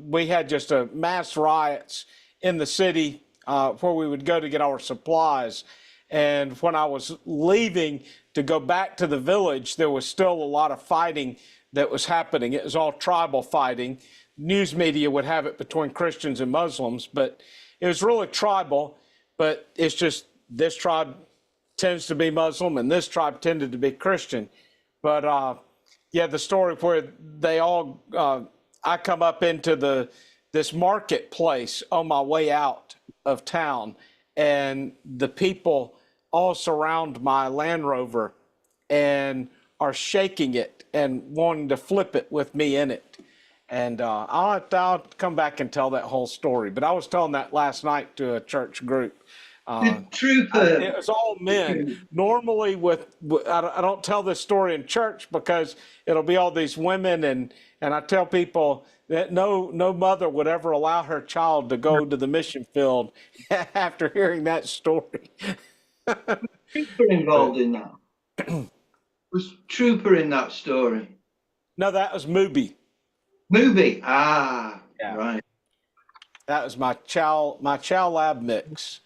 we had just a mass riots in the city where we would go to get our supplies. And when I was leaving to go back to the village, there was still a lot of fighting that was happening. It was all tribal fighting. News media would have it between Christians and Muslims, but it was really tribal. But it's just this tribe tends to be Muslim and this tribe tended to be Christian. But the story where they all, I come up into this marketplace on my way out of town, and the people all surround my Land Rover and are shaking it and wanting to flip it with me in it. And I'll come back and tell that whole story. But I was telling that last night to a church group. It was all men. Normally, I don't tell this story in church because it'll be all these women, and I tell people that no mother would ever allow her child to go to the mission field after hearing that story. Trooper involved in that? Was Trooper in that story? No, that was Mooby. Mooby. Yeah. Right. That was my Chow Lab mix.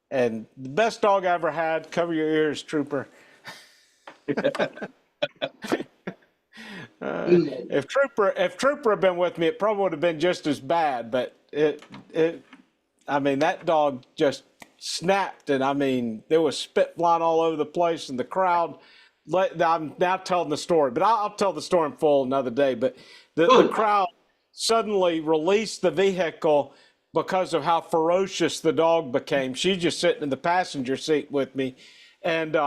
And the best dog I ever had. Cover your ears, Trooper. If Trooper had been with me, it probably would have been just as bad. But that dog just snapped, and there was spit flying all over the place, and the crowd. I'm now telling the story, but I'll tell the story in full another day. But the crowd suddenly released the vehicle because of how ferocious the dog became. She's just sitting in the passenger seat with me, and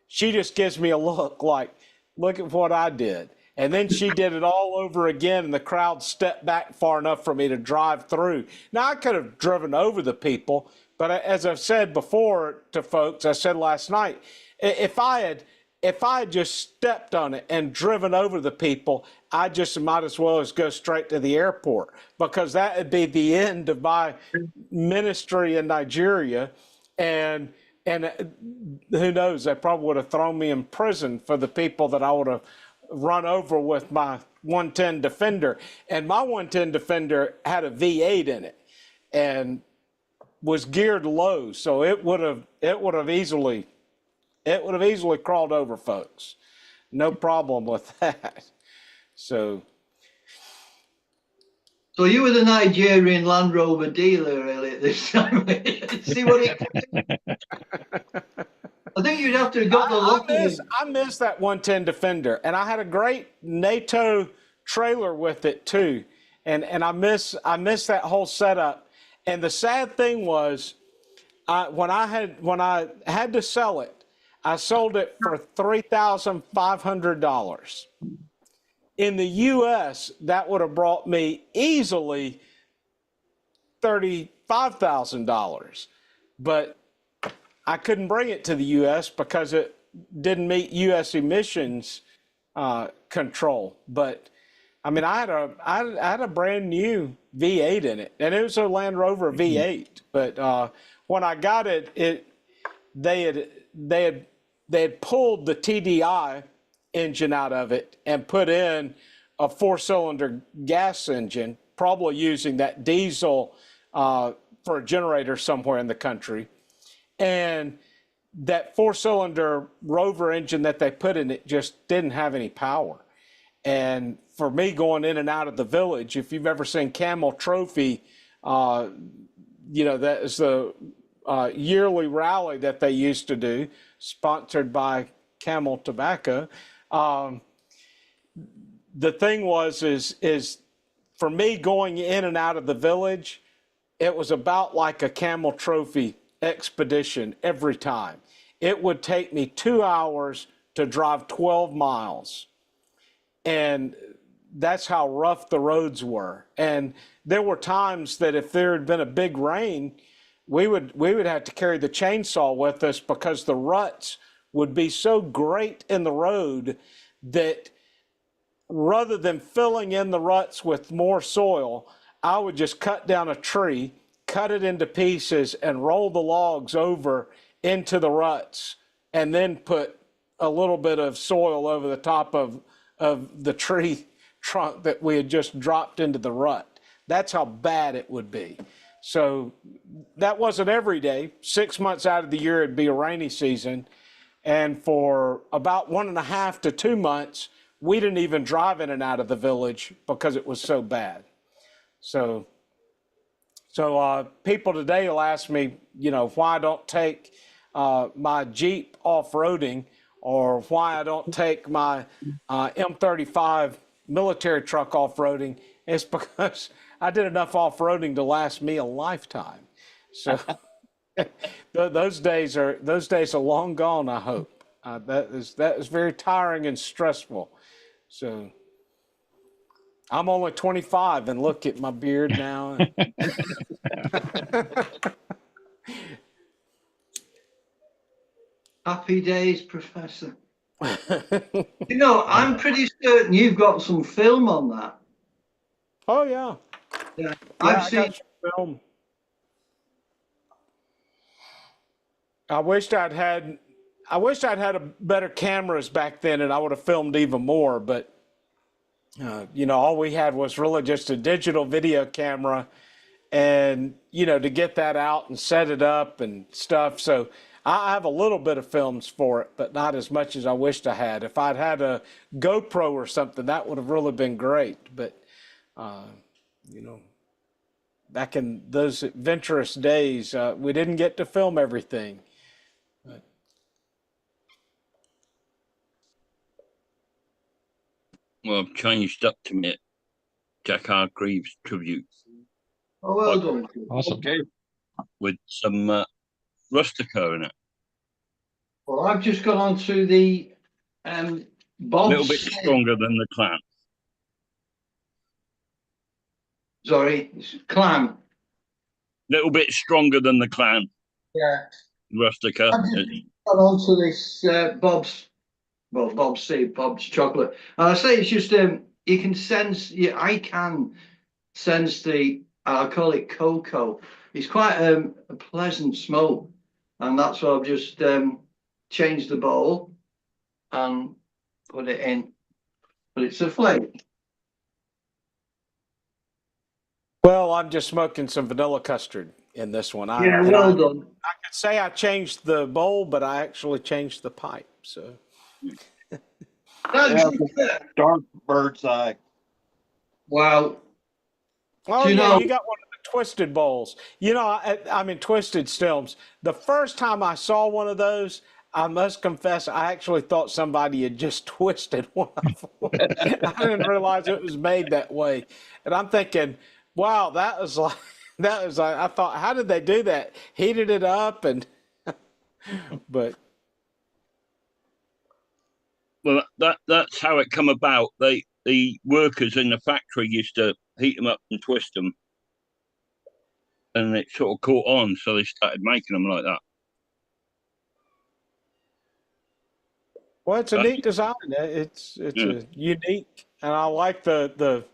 she just gives me a look like, look at what I did. And then she did it all over again, and the crowd stepped back far enough for me to drive through. Now, I could have driven over the people, but as I've said before to folks, I said last night, if I if I had just stepped on it and driven over the people, I just might as well as go straight to the airport, because that would be the end of my ministry in Nigeria. And who knows, they probably would have thrown me in prison for the people that I would have run over with my 110 Defender. And my 110 Defender had a V8 in it and was geared low, so it would have easily crawled over folks. No problem with that. So you were the Nigerian Land Rover dealer earlier this time. See what he I think you'd have to have got the look. I miss that 110 Defender, and I had a great NATO trailer with it too, and I miss that whole setup. And the sad thing was, when I had to sell it, I sold it for $3,500. In the U.S., that would have brought me easily $35,000, but I couldn't bring it to the U.S. because it didn't meet U.S. emissions control. But I mean, I had a brand new V8 in it, and it was a Land Rover V8. But when I got it, they had pulled the TDI engine out of it and put in a 4-cylinder gas engine, probably using that diesel for a generator somewhere in the country. And that 4-cylinder Rover engine that they put in it just didn't have any power. And for me, going in and out of the village, if you've ever seen Camel Trophy, that is the yearly rally that they used to do, sponsored by Camel Tobacco. The thing is for me, going in and out of the village, it was about like a Camel Trophy expedition every time. It would take me 2 hours to drive 12 miles. And that's how rough the roads were. And there were times that if there had been a big rain, we would have to carry the chainsaw with us, because the ruts would be so great in the road that rather than filling in the ruts with more soil, I would just cut down a tree, cut it into pieces, and roll the logs over into the ruts, and then put a little bit of soil over the top of the tree trunk that we had just dropped into the rut. That's how bad it would be. So that wasn't every day. 6 months out of the year, it'd be a rainy season. And for about 1.5 to 2 months, we didn't even drive in and out of the village because it was so bad. So people today will ask me, why I don't take my Jeep off-roading, or why I don't take my M35 military truck off-roading. It's because I did enough off-roading to last me a lifetime. So those days are long gone, I hope. That is very tiring and stressful. So I'm only 25, and look at my beard now. Happy days, Professor. I'm pretty certain you've got some film on that. Oh yeah. Yeah, I've seen film. I wished I'd had better cameras back then, and I would have filmed even more. But all we had was really just a digital video camera, and to get that out and set it up and stuff. So I have a little bit of films for it, but not as much as I wished I had. If I'd had a GoPro or something, that would have really been great. But back in those adventurous days, we didn't get to film everything. Well, I've changed up to me Jack Hargreaves tribute. Oh, well done. Awesome. Okay. With some Rustica in it. Well, I've just gone on to the Bob's. A little bit stronger than the clan. Sorry, it's clan. A little bit stronger than the clan. Yeah. Rustica. I've just gone on to this Bob's well, Bob's chocolate. And I say it's just you can sense. Yeah, I can sense the. I call it cocoa. It's quite a pleasant smoke, and that's why I've just changed the bowl and put it in. But it's a flake. Well, I'm just smoking some vanilla custard in this one. Yeah, well done. I could say I changed the bowl, but I actually changed the pipe. So Yeah, dark bird's eye. Wow. oh, you yeah, know- you got one of the twisted bowls. You know, I mean, twisted stilms. The first time I saw one of those, I must confess, I actually thought somebody had just twisted one of them. I didn't realize it was made that way. And I'm thinking, wow, that was like, I thought, how did they do that? Heated it up and, but. Well, that's how it come about. The workers in the factory used to heat them up and twist them, and it sort of caught on, so they started making them like that. Well, it's a neat design. It's a unique, and I like the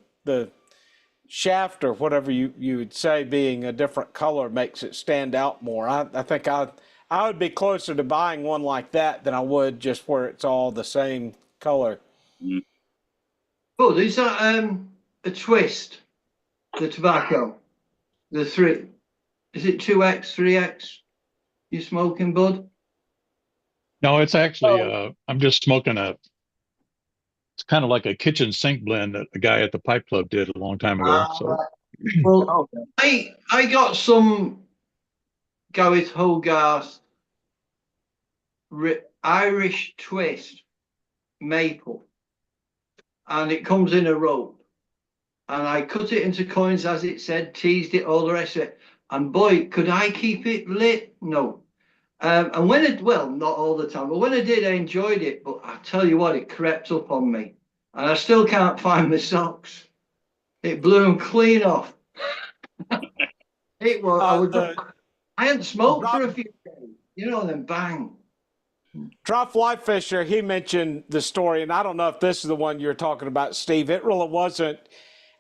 shaft or whatever you would say being a different color makes it stand out more. I think I would be closer to buying one like that than I would just where it's all the same color. Mm. Bud, is that a twist? The tobacco, the three, is it 2X, 3X? You smoking, Bud? No, it's actually, I'm just smoking it's kind of like a kitchen sink blend that the guy at the Pipe Club did a long time ago. So, Well, I got some Gareth Hogarth Irish twist maple, and it comes in a rope. And I cut it into coins, as it said, teased it, all the rest of it. And boy, could I keep it lit? No. And when it, well, not all the time, but when I did, I enjoyed it. But I tell you what, it crept up on me. And I still can't find my socks. It blew them clean off. It was, I hadn't smoked for a few days, you know, and then bang. Drop Fly Fisher, he mentioned the story, and I don't know if this is the one you're talking about, Steve. It really wasn't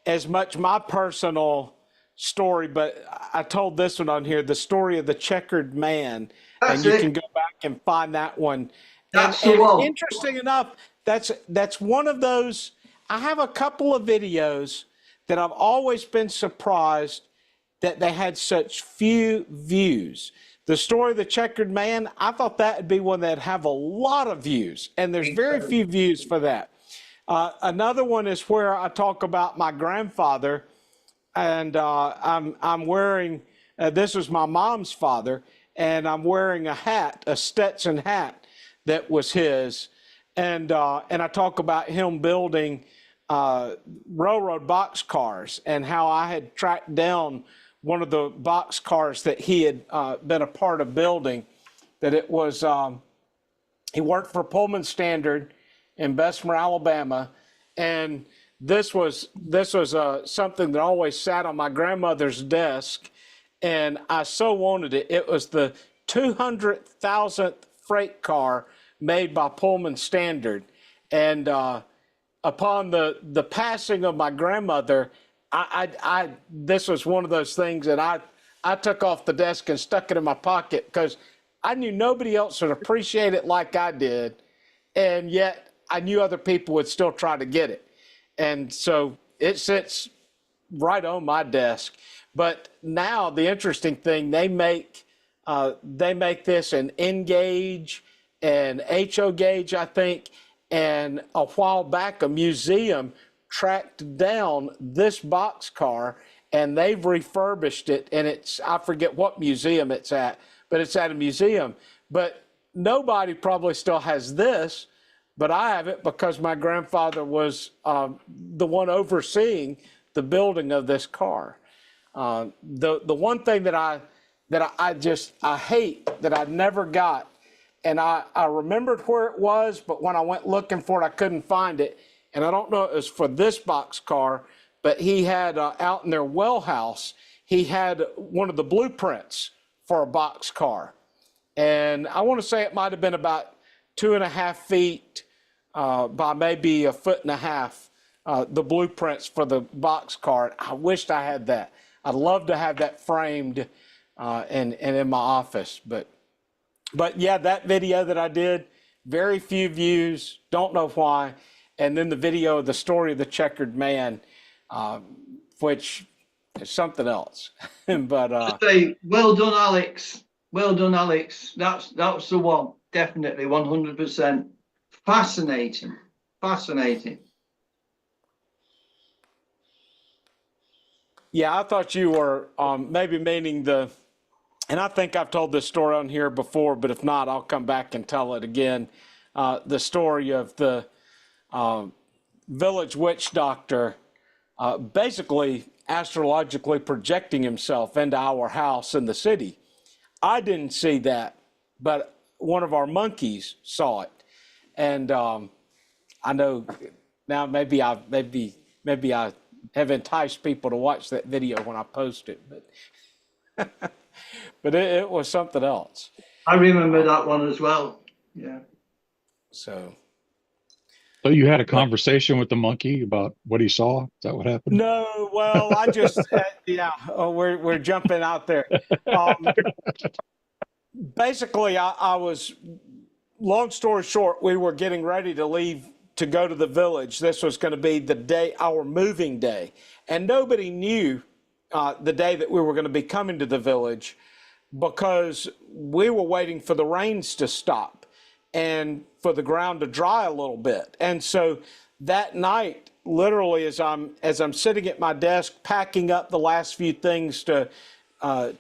as much my personal story, but I told this one on here, the story of the checkered man. That's and you it. can go back and find that one. That's and the one. Interesting enough, that's one of those. I have a couple of videos that I've always been surprised that they had such few views. The story of the checkered man, I thought that would be one that'd have a lot of views, and there's very few views for that. Another one is where I talk about my grandfather, and I'm wearing, this was my mom's father, and I'm wearing a hat, a Stetson hat that was his, and I talk about him building railroad boxcars and how I had tracked down one of the boxcars that he had been a part of building, that it was, he worked for Pullman Standard in Bessemer, Alabama, and this was something that always sat on my grandmother's desk, and I so wanted it. It was the 200,000th freight car made by Pullman Standard, and upon the passing of my grandmother, this was one of those things that I took off the desk and stuck it in my pocket because I knew nobody else would appreciate it like I did, and yet I knew other people would still try to get it. And so it sits right on my desk. But now the interesting thing, they make this an N gauge and HO gauge, I think. And a while back, a museum tracked down this boxcar, and they've refurbished it. And I forget what museum it's at, but it's at a museum. But nobody probably still has this, but I have it because my grandfather was the one overseeing the building of this car. The one thing that I hate that I never got, and I remembered where it was, but when I went looking for it, I couldn't find it. And I don't know if it was for this boxcar, but he had out in their well house, he had one of the blueprints for a boxcar. And I want to say it might have been about 2.5 feet by maybe a foot and a half, the blueprints for the box car. I wished I had that. I'd love to have that framed and in my office. But yeah, that video that I did, very few views, don't know why. And then the video of the story of the checkered man, which is something else. But say, well done, Alex. Well done, Alex. That's the one. Definitely, 100%. Fascinating. Fascinating. yeah, I thought you were maybe meaning and I think I've told this story on here before, but if not, I'll come back and tell it again. The story of the village witch doctor basically astrologically projecting himself into our house in the city. I didn't see that, but one of our monkeys saw it. And I know now maybe I have enticed people to watch that video when I post it, but but it was something else. I remember that one as well. Yeah. So you had a conversation with the monkey about what he saw? Is that what happened? no, well, I just yeah, we're jumping out there. Basically, I was, long story short, we were getting ready to leave to go to the village. This was going to be the day, our moving day, and nobody knew the day that we were going to be coming to the village, because we were waiting for the rains to stop and for the ground to dry a little bit. And so that night, literally, as I'm sitting at my desk packing up the last few things to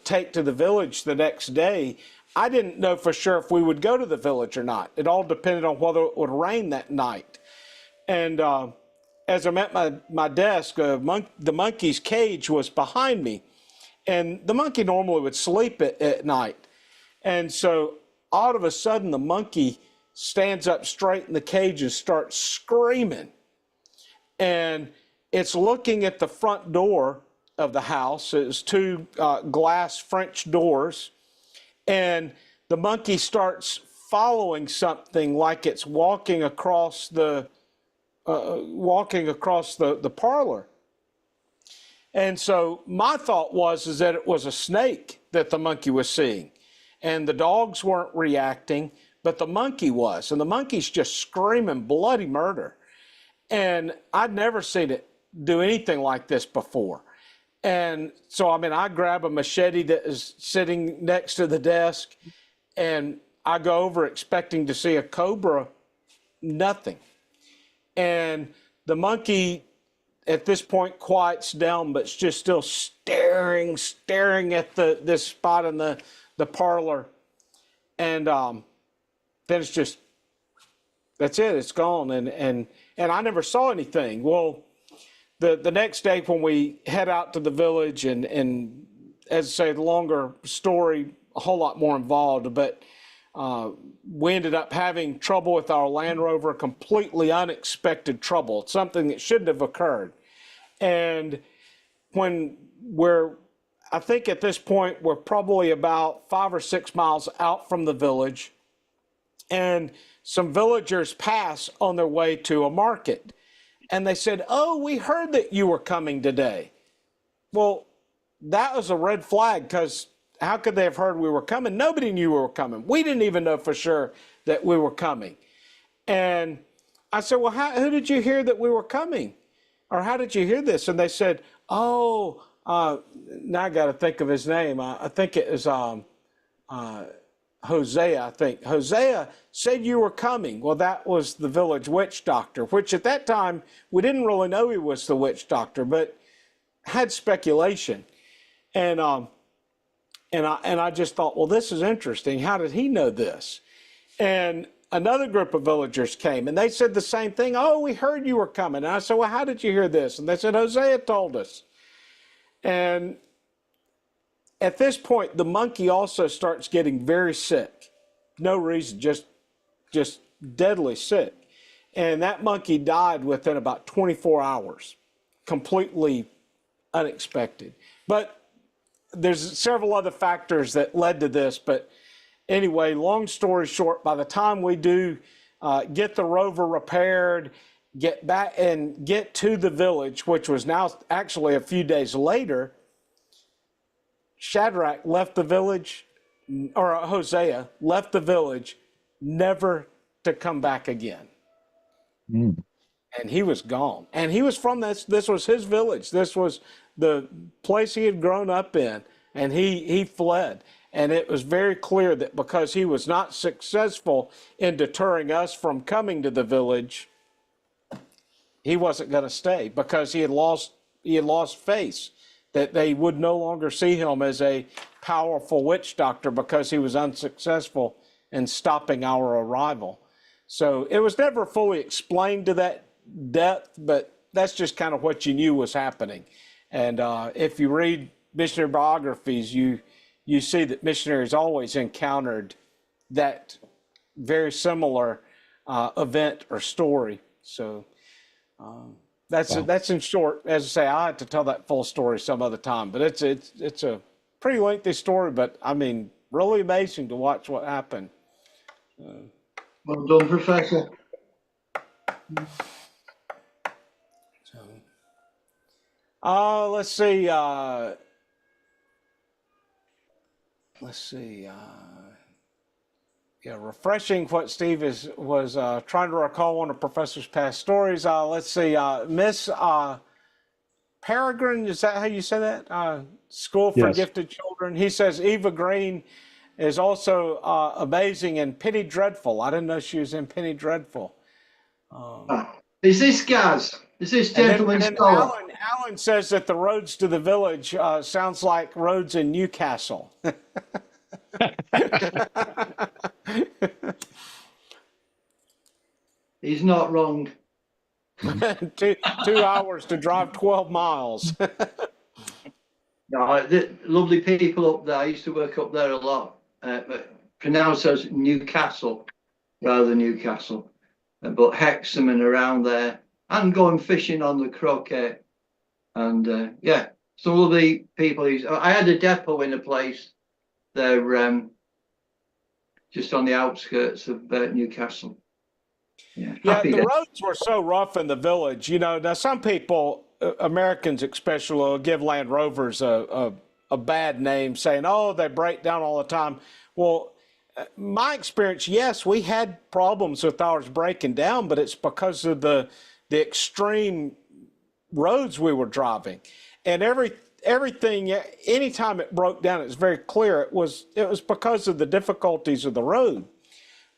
take to the village the next day, I didn't know for sure if we would go to the village or not. It all depended on whether it would rain that night. And as I'm at my desk, the monkey's cage was behind me. And the monkey normally would sleep at night. And so all of a sudden, the monkey stands up straight in the cage and starts screaming. And it's looking at the front door of the house. It's two glass French doors. And the monkey starts following something like it's walking across the parlor. And so my thought was that it was a snake that the monkey was seeing. And the dogs weren't reacting, but the monkey was. And the monkey's just screaming bloody murder. And I'd never seen it do anything like this before. And so, I grab a machete that is sitting next to the desk, and I go over expecting to see a cobra. Nothing. And the monkey at this point quiets down, but it's just still staring at this spot in the parlor. And then it's just, that's it, it's gone. And I never saw anything. Well, the next day when we head out to the village, and as I say, the longer story, a whole lot more involved, but we ended up having trouble with our Land Rover, completely unexpected trouble, something that shouldn't have occurred. And when I think at this point, we're probably about 5 or 6 miles out from the village, and some villagers pass on their way to a market. And they said, "Oh, we heard that you were coming today." Well, that was a red flag, because how could they have heard we were coming? Nobody knew we were coming. We didn't even know for sure that we were coming. And I said, "Well, who did you hear that we were coming? Or how did you hear this?" And they said, "Oh, now I got to think of his name. I think it was Hosea, I think. Hosea said you were coming." Well, that was the village witch doctor, which at that time, we didn't really know he was the witch doctor, but had speculation. And I just thought, well, this is interesting. How did he know this? And another group of villagers came, and they said the same thing. "Oh, we heard you were coming." And I said, "Well, how did you hear this?" And they said, "Hosea told us." And at this point, the monkey also starts getting very sick. No reason, just deadly sick. And that monkey died within about 24 hours, completely unexpected. But there's several other factors that led to this. But anyway, long story short, by the time we do get the rover repaired, get back and get to the village, which was now actually a few days later. Shadrach left the village, or Hosea left the village, never to come back again. Mm. And he was gone. And he was from this. This was his village. This was the place he had grown up in. And he fled. And it was very clear that because he was not successful in deterring us from coming to the village, he wasn't going to stay, because he had lost face, that they would no longer see him as a powerful witch doctor because he was unsuccessful in stopping our arrival. So it was never fully explained to that depth, but that's just kind of what you knew was happening. And if you read missionary biographies, you see that missionaries always encountered that very similar event or story. So that's in short. As I say, I had to tell that full story some other time, but it's a pretty lengthy story. But I mean, really amazing to watch what happened. Well done, Professor. Let's see. Yeah, refreshing what Steve was trying to recall one of Professor's past stories. Let's see. Miss Peregrine, is that how you say that? School for Yes. Gifted Children. He says Eva Green is also amazing in Penny Dreadful. I didn't know she was in Penny Dreadful. Is this Gaz? Is this gentleman and scholar? Alan says that the roads to the village sounds like roads in Newcastle. He's not wrong. 2 hours to drive 12 miles. No, the lovely people up there. I used to work up there a lot. But pronounced as Newcastle rather than Newcastle. But Hexham and around there, and going fishing on the Croquet. And yeah, some lovely people. I had a depot in a place there, just on the outskirts of Newcastle. Yeah, The roads were so rough in the village. You know, now some people, Americans especially, will give Land Rovers a bad name, saying, oh, they break down all the time. Well, my experience, yes, we had problems with ours breaking down, but it's because of the extreme roads we were driving. And everything, anytime it broke down, it's very clear it was because of the difficulties of the road.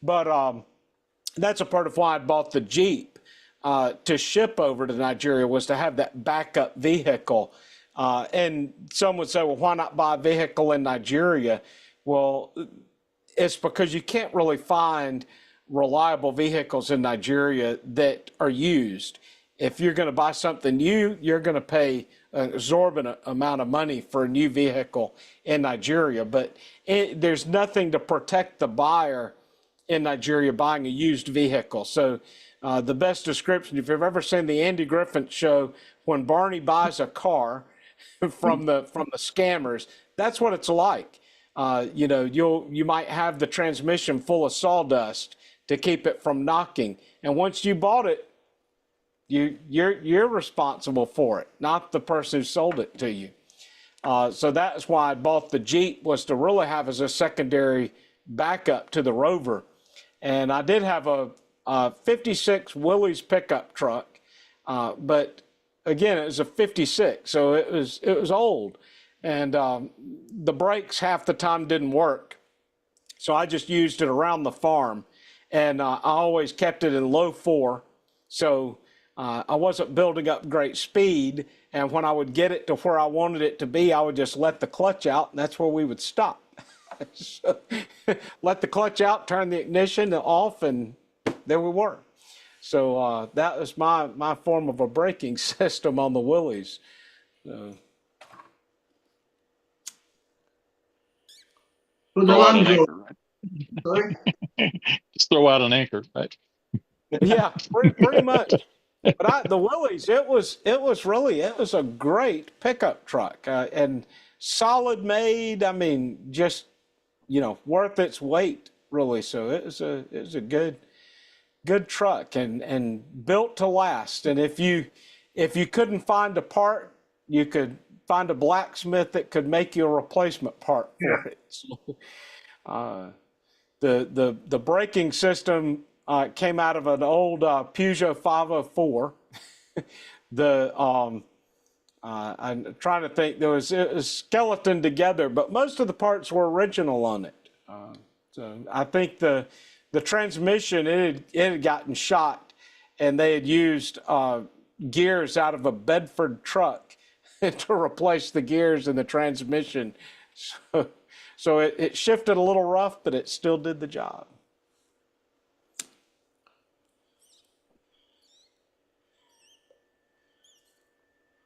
But that's a part of why I bought the Jeep to ship over to Nigeria, was to have that backup vehicle. And some would say, well, why not buy a vehicle in Nigeria? Well, it's because you can't really find reliable vehicles in Nigeria that are used. If you're going to buy something new, you're going to pay an exorbitant amount of money for a new vehicle in Nigeria. But there's nothing to protect the buyer in Nigeria buying a used vehicle. So the best description, if you've ever seen the Andy Griffith show, when Barney buys a car from the scammers, that's what it's like. You know, you might have the transmission full of sawdust to keep it from knocking, and once you bought it, you're responsible for it, not the person who sold it to you. So that's why I bought the Jeep, was to really have as a secondary backup to the Rover. And I did have a 56 Willys pickup truck, but again, it was a 56, so it was old, and the brakes half the time didn't work. So I just used it around the farm, and I always kept it in low 4, so I wasn't building up great speed. And when I would get it to where I wanted it to be, I would just let the clutch out, and that's where we would stop. So, let the clutch out, turn the ignition off, and there we were. So that was my form of a braking system on the Willys. For the Land Rover. Sorry? Just throw out an anchor, right? Yeah, pretty much. But the Willys, it was a great pickup truck, and solid made. I mean, just, you know, worth its weight, really. So it was a good good truck and built to last. And if you couldn't find a part, you could find a blacksmith that could make you a replacement part for it. So, the braking system came out of an old Peugeot 504. I'm trying to think. It was skeleton together, but most of the parts were original on it. So I think the transmission, it had gotten shot, and they had used gears out of a Bedford truck to replace the gears in the transmission. So it shifted a little rough, but it still did the job.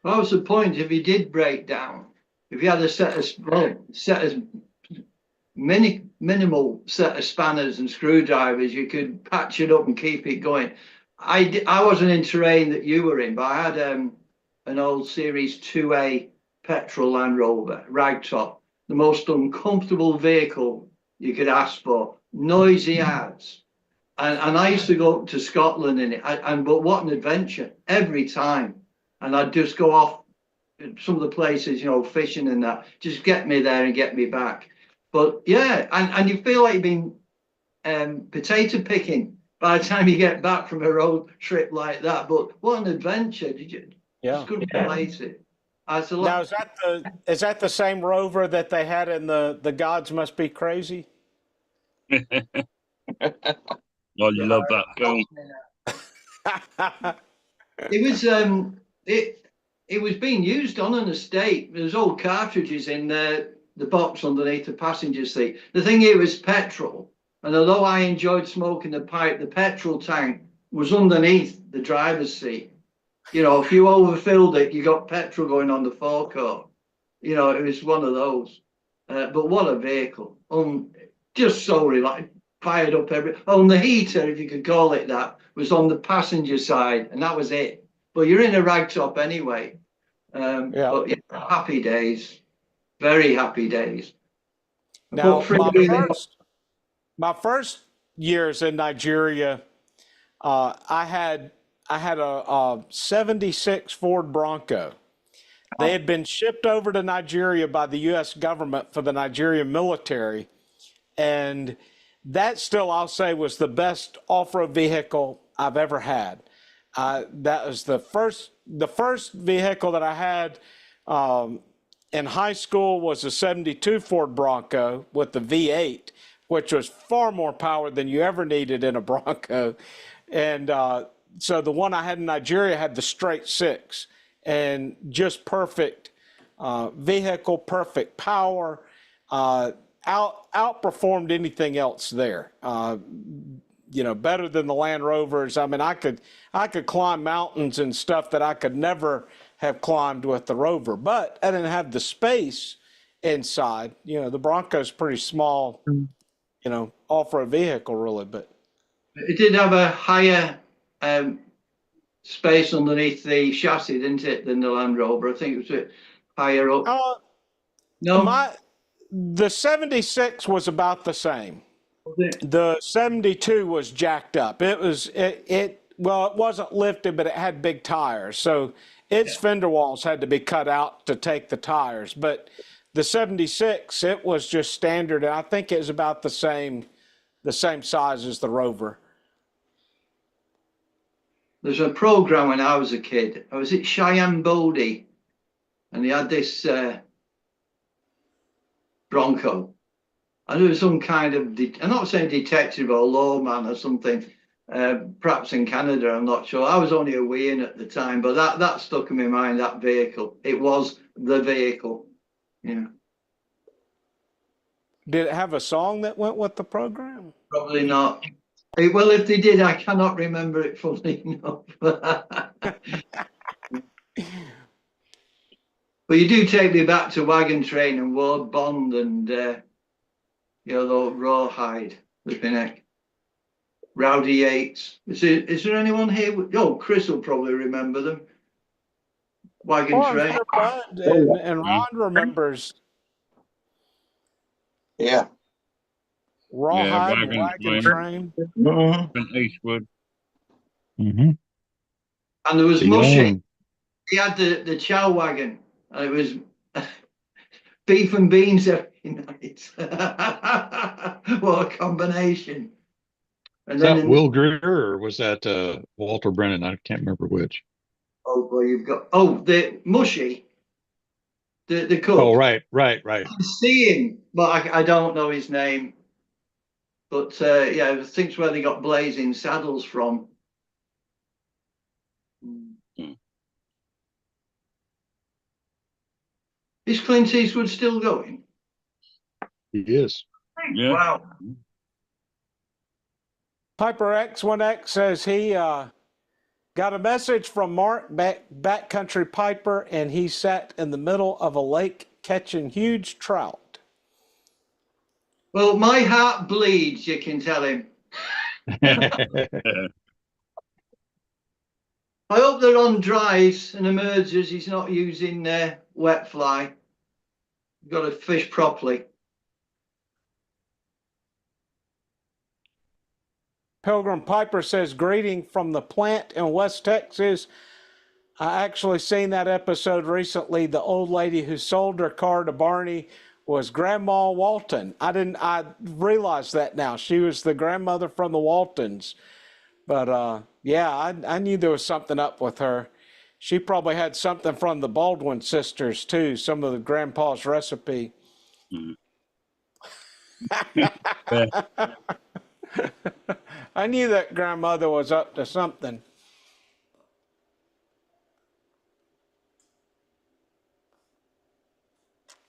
What was the point if he did break down? If you had a minimal set of spanners and screwdrivers, you could patch it up and keep it going. I wasn't in terrain that you were in, but I had an old Series 2A petrol Land Rover, ragtop, the most uncomfortable vehicle you could ask for, noisy as. And I used to go up to Scotland in it, but what an adventure every time. And I'd just go off some of the places, fishing and that, just get me there and get me back. But yeah, and you feel like you've been potato picking by the time you get back from a road trip like that. But what an adventure! Just couldn't relate it. Now is that the same Rover that they had in the Gods Must Be Crazy? I love that film. It was it was being used on an estate. There's old cartridges in the box underneath the passenger seat. The thing here was petrol, and although I enjoyed smoking the pipe, the petrol tank was underneath the driver's seat. If you overfilled it, you got petrol going on the forecourt. It was one of those. But what a vehicle! Just so relaxed, fired up and the heater, if you could call it that, was on the passenger side, and that was it. But you're in a ragtop anyway. But yeah, happy days, very happy days. Now, my first years in Nigeria, I had a 76 Ford Bronco. They had been shipped over to Nigeria by the U.S. government for the Nigerian military, and that still, I'll say, was the best off-road vehicle I've ever had. That was the first vehicle that I had in high school was a 72 Ford Bronco with the V8, which was far more power than you ever needed in a Bronco. And so the one I had in Nigeria had the straight six, and just perfect vehicle, perfect power, outperformed anything else there. Better than the Land Rovers. I mean, I could climb mountains and stuff that I could never have climbed with the Rover, but I didn't have the space inside. The Bronco's pretty small, off-road vehicle really, but it did have a higher space underneath the chassis, didn't it, than the Land Rover? I think it was a bit higher up. No, the 76 was about the same. The 72 was jacked up. It wasn't lifted, but it had big tires. So its fender walls had to be cut out to take the tires. But the 76, it was just standard. And I think it was about the same size as the Rover. There's a program when I was a kid. I was at Cheyenne Bodie, and he had this Bronco. And there was some kind of, I'm not saying detective or lawman or something, perhaps in Canada, I'm not sure. I was only a weeing at the time, but that stuck in my mind, that vehicle. It was the vehicle. Yeah. Did it have a song that went with the program? Probably not. Well, if they did, I cannot remember it fully enough. But you do take me back to Wagon Train and Ward Bond and the Rawhide, flipping heck. Rowdy Yates. Is there anyone here? Chris will probably remember them. Wagon Train. And Ron remembers. Yeah. Rawhide, Wagon Train. Clint Eastwood. Mm-hmm. And there was The Mushy. young. He had the chow wagon, and it was beef and beans every night. What a combination! And Is then that Will Greer or was that Walter Brennan? I can't remember which. oh boy, you've got the Mushy, the Oh, cook. right. I can see him, but I don't know his name. But yeah, I think where they got Blazing Saddles from. Is Clint Eastwood still going? He is. Yeah. Wow. Piper X1X says he got a message from Mark Backcountry Piper, and he sat in the middle of a lake catching huge trout. Well, my heart bleeds, you can tell him. I hope they're on dries and emerges. He's not using wet fly. You've got to fish properly. Pilgrim Piper says, greeting from the plant in West Texas. I actually seen that episode recently. The old lady who sold her car to Barney was Grandma Walton. I realized that now. She was the grandmother from the Waltons. But yeah, I knew there was something up with her. She probably had something from the Baldwin sisters too, some of the grandpa's recipe. I knew that grandmother was up to something.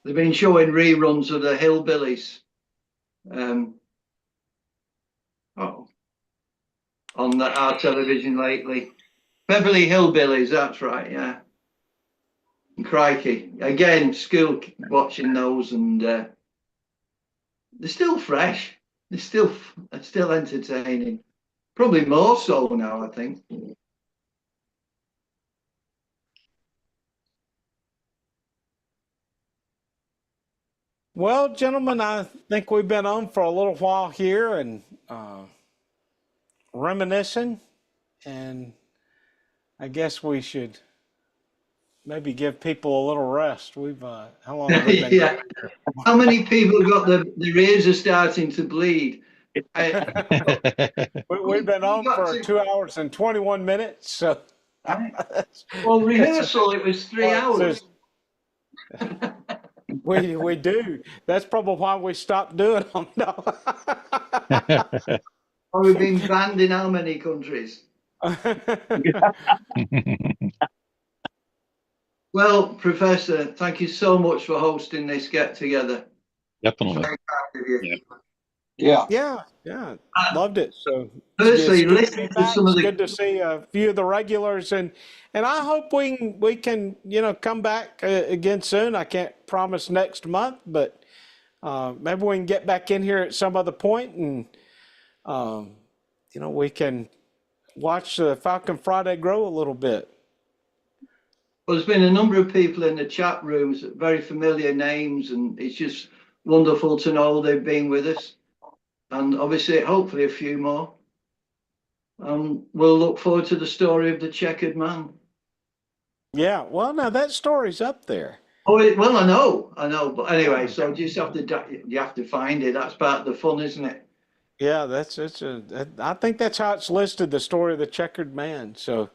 They've been showing reruns of the Hillbillies. On our television lately. Beverly Hillbillies, that's right, yeah. And crikey, again, school watching those, and they're still fresh. They're still entertaining. Probably more so now, I think. Well, gentlemen, I think we've been on for a little while here and reminiscing, and I guess we should maybe give people a little rest. We've how long have we been? Yeah. How many people got their ears are starting to bleed? We've been on for 2 hours and 21 minutes. So, well, rehearsal it was 3 hours. We do. That's probably why we stopped doing them. No. We've been banned in how many countries? Well, Professor, thank you so much for hosting this get together. Definitely. Yeah. Loved it. So Firstly, it's listen to some of the. good to see a few of the regulars, and I hope we can come back again soon. I can't promise next month, but maybe we can get back in here at some other point, and we can watch the Falcon Friday grow a little bit. Well, there's been a number of people in the chat rooms, very familiar names, and it's just wonderful to know they've been with us. And obviously, hopefully, a few more. We'll look forward to the story of the checkered man. Yeah, well, now that story's up there. Oh, well, I know, but anyway, so you have to find it. That's part of the fun, isn't it? Yeah, I think that's how it's listed, the story of the checkered man. So.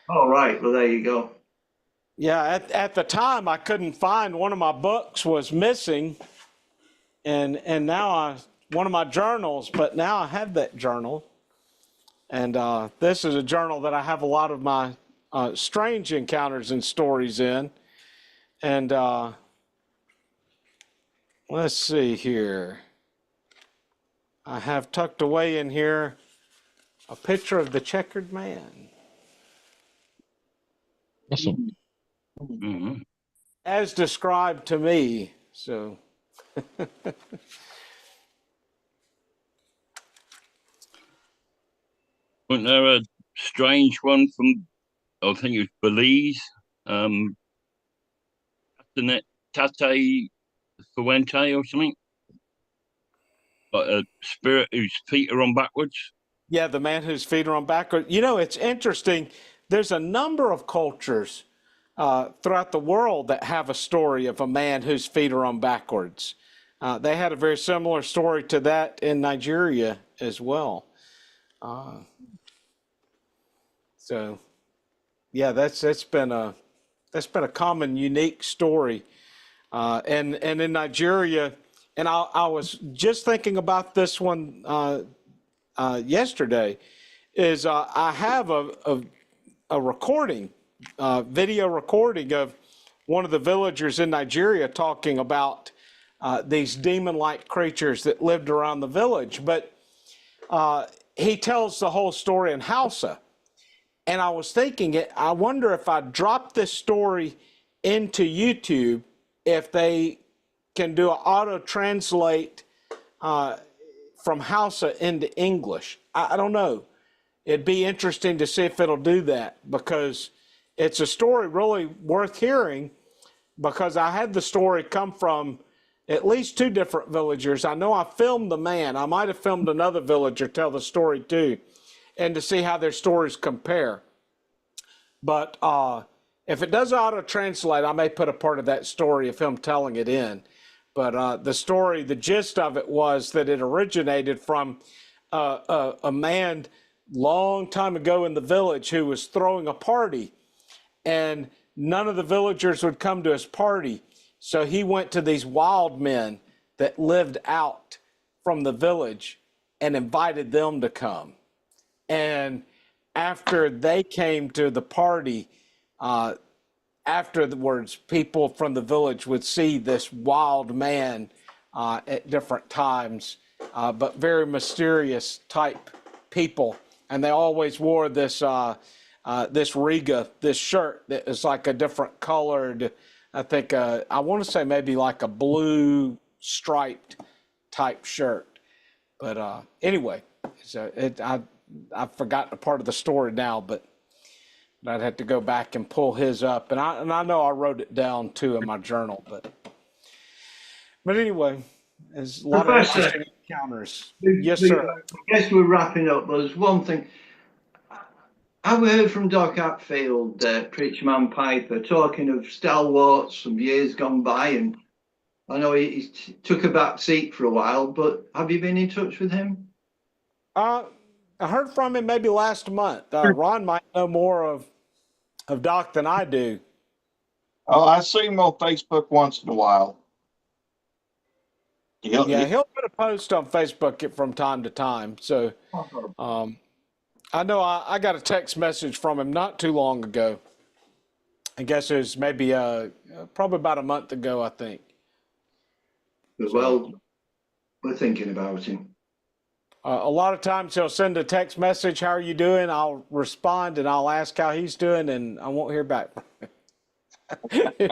Oh, right. Well, there you go. Yeah, at the time I couldn't find one of my books was missing, and now one of my journals, but now I have that journal, and this is a journal that I have a lot of my strange encounters and stories in, and let's see here. I have tucked away in here a picture of the checkered man. Awesome. Mm-hmm. As described to me, so. Wasn't there a strange one from, I think it was Belize, Tate Fuente or something? Like a spirit whose feet are on backwards? Yeah, the man whose feet are on backward. You know, it's interesting. There's a number of cultures throughout the world that have a story of a man whose feet are on backwards. They had a very similar story to that in Nigeria as well. So, yeah, that's been a common, unique story. And in Nigeria, and I was just thinking about this one yesterday. Is I have a recording, video recording of one of the villagers in Nigeria talking about these demon-like creatures that lived around the village. But he tells the whole story in Hausa. And I was thinking, I wonder if I drop this story into YouTube, if they can do an auto-translate from Hausa into English. I don't know. It'd be interesting to see if it'll do that, because it's a story really worth hearing, because I had the story come from at least two different villagers. I know I filmed the man. I might have filmed another villager tell the story too, and to see how their stories compare. But if it does auto-translate, I may put a part of that story of him telling it in. But the story, the gist of it was that it originated from a man long time ago in the village who was throwing a party, and none of the villagers would come to his party. So he went to these wild men that lived out from the village and invited them to come. And after they came to the party, afterwards, people from the village would see this wild man at different times, but very mysterious type people. And they always wore this this riga, this shirt that is like a different colored, I think, I want to say maybe like a blue striped type shirt. But anyway, so I've forgotten a part of the story now, but I'd have to go back and pull his up. And I know I wrote it down too in my journal, but anyway, there's a lot of interesting encounters. Yes, sir. I guess we're wrapping up, but there's one thing. I've heard from Doc Hatfield, Preacher Man Piper, talking of stalwarts from years gone by, and I know he took a back seat for a while, but have you been in touch with him? I heard from him maybe last month. Ron might know more of Doc than I do. Oh, I see him on Facebook once in a while. He'll put a post on Facebook from time to time. So I know I got a text message from him not too long ago. I guess it was maybe probably about a month ago, I think. Well, we're thinking about him. A lot of times he'll send a text message, "How are you doing?" I'll respond and I'll ask how he's doing, and I won't hear back from him.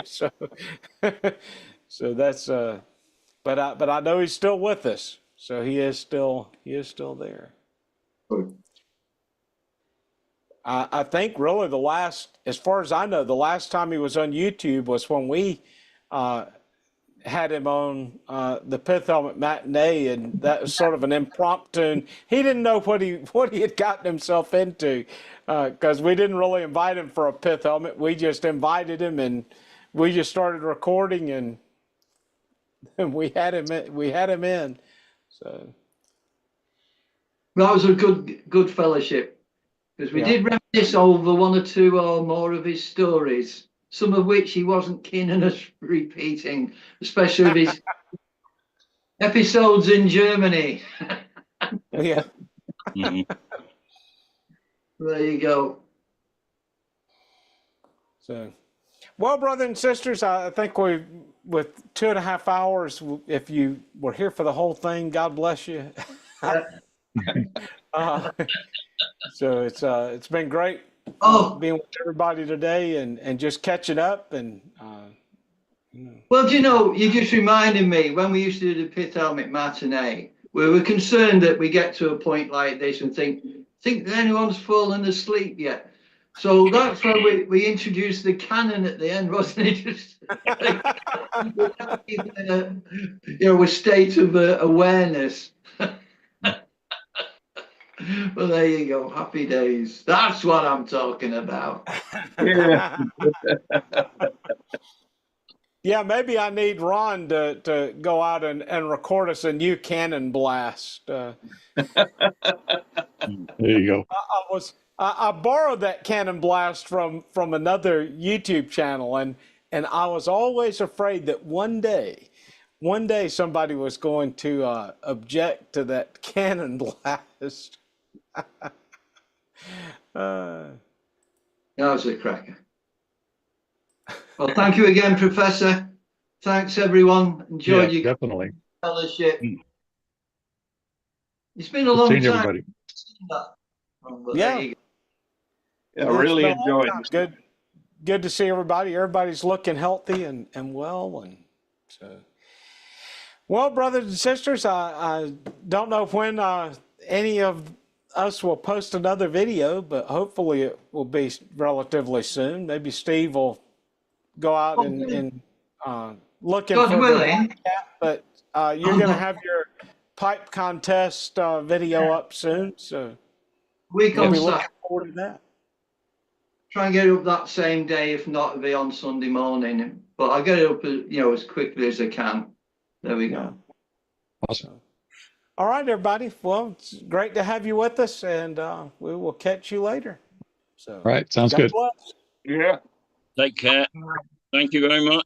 So that's but I know he's still with us. So he is still there. Good. I think really as far as I know, the last time he was on YouTube was when we had him on the Pith Helmet Matinee, and that was sort of an impromptu. He didn't know what he had gotten himself into, because we didn't really invite him for a Pith Helmet. We just invited him, and we just started recording, and we had him in. So that was a good fellowship, because we did reminisce over one or two or more of his stories, some of which he wasn't keen on us repeating, especially of his episodes in Germany. Yeah. Mhm. There you go. So, well, brothers and sisters, I think with 2.5 hours, if you were here for the whole thing, God bless you. So it's been great being with everybody today and just catching up and Well, do you know, you just reminded me, when we used to do the Pith Helmet Matinee, we were concerned that we get to a point like this and think that anyone's fallen asleep yet. So that's when we introduced the canon at the end, wasn't it? Just with state of awareness. Well, there you go. Happy days. That's what I'm talking about. Yeah. Yeah, maybe I need Ron to go out and record us a new cannon blast. There you go. I borrowed that cannon blast from another YouTube channel, and I was always afraid that one day somebody was going to object to that cannon blast. That was a cracker. Well, thank you again, Professor. Thanks, everyone. Enjoyed your Definitely. fellowship. It's been a Good long seeing time. everybody. Well, Yeah. there you go. Yeah, I Yeah, it's really been a long enjoyed time. this. Good to see everybody. Everybody's looking healthy and well, and so. Well, brothers and sisters, I don't know when any of us will post another video, but hopefully it will be relatively soon. Maybe Steve will go out and looking God for the willing. black cat, but you're going to have your pipe contest video up soon, so Week we'll on be looking Saturday. forward to that. Try and get it up that same day. If not, it'll be on Sunday morning. But I'll get it up, as quickly as I can. There we go. Yeah. Awesome. All right, everybody. Well, it's great to have you with us, and we will catch you later. So, All right. Sounds God good. bless. Yeah. Take care. Thank you very much.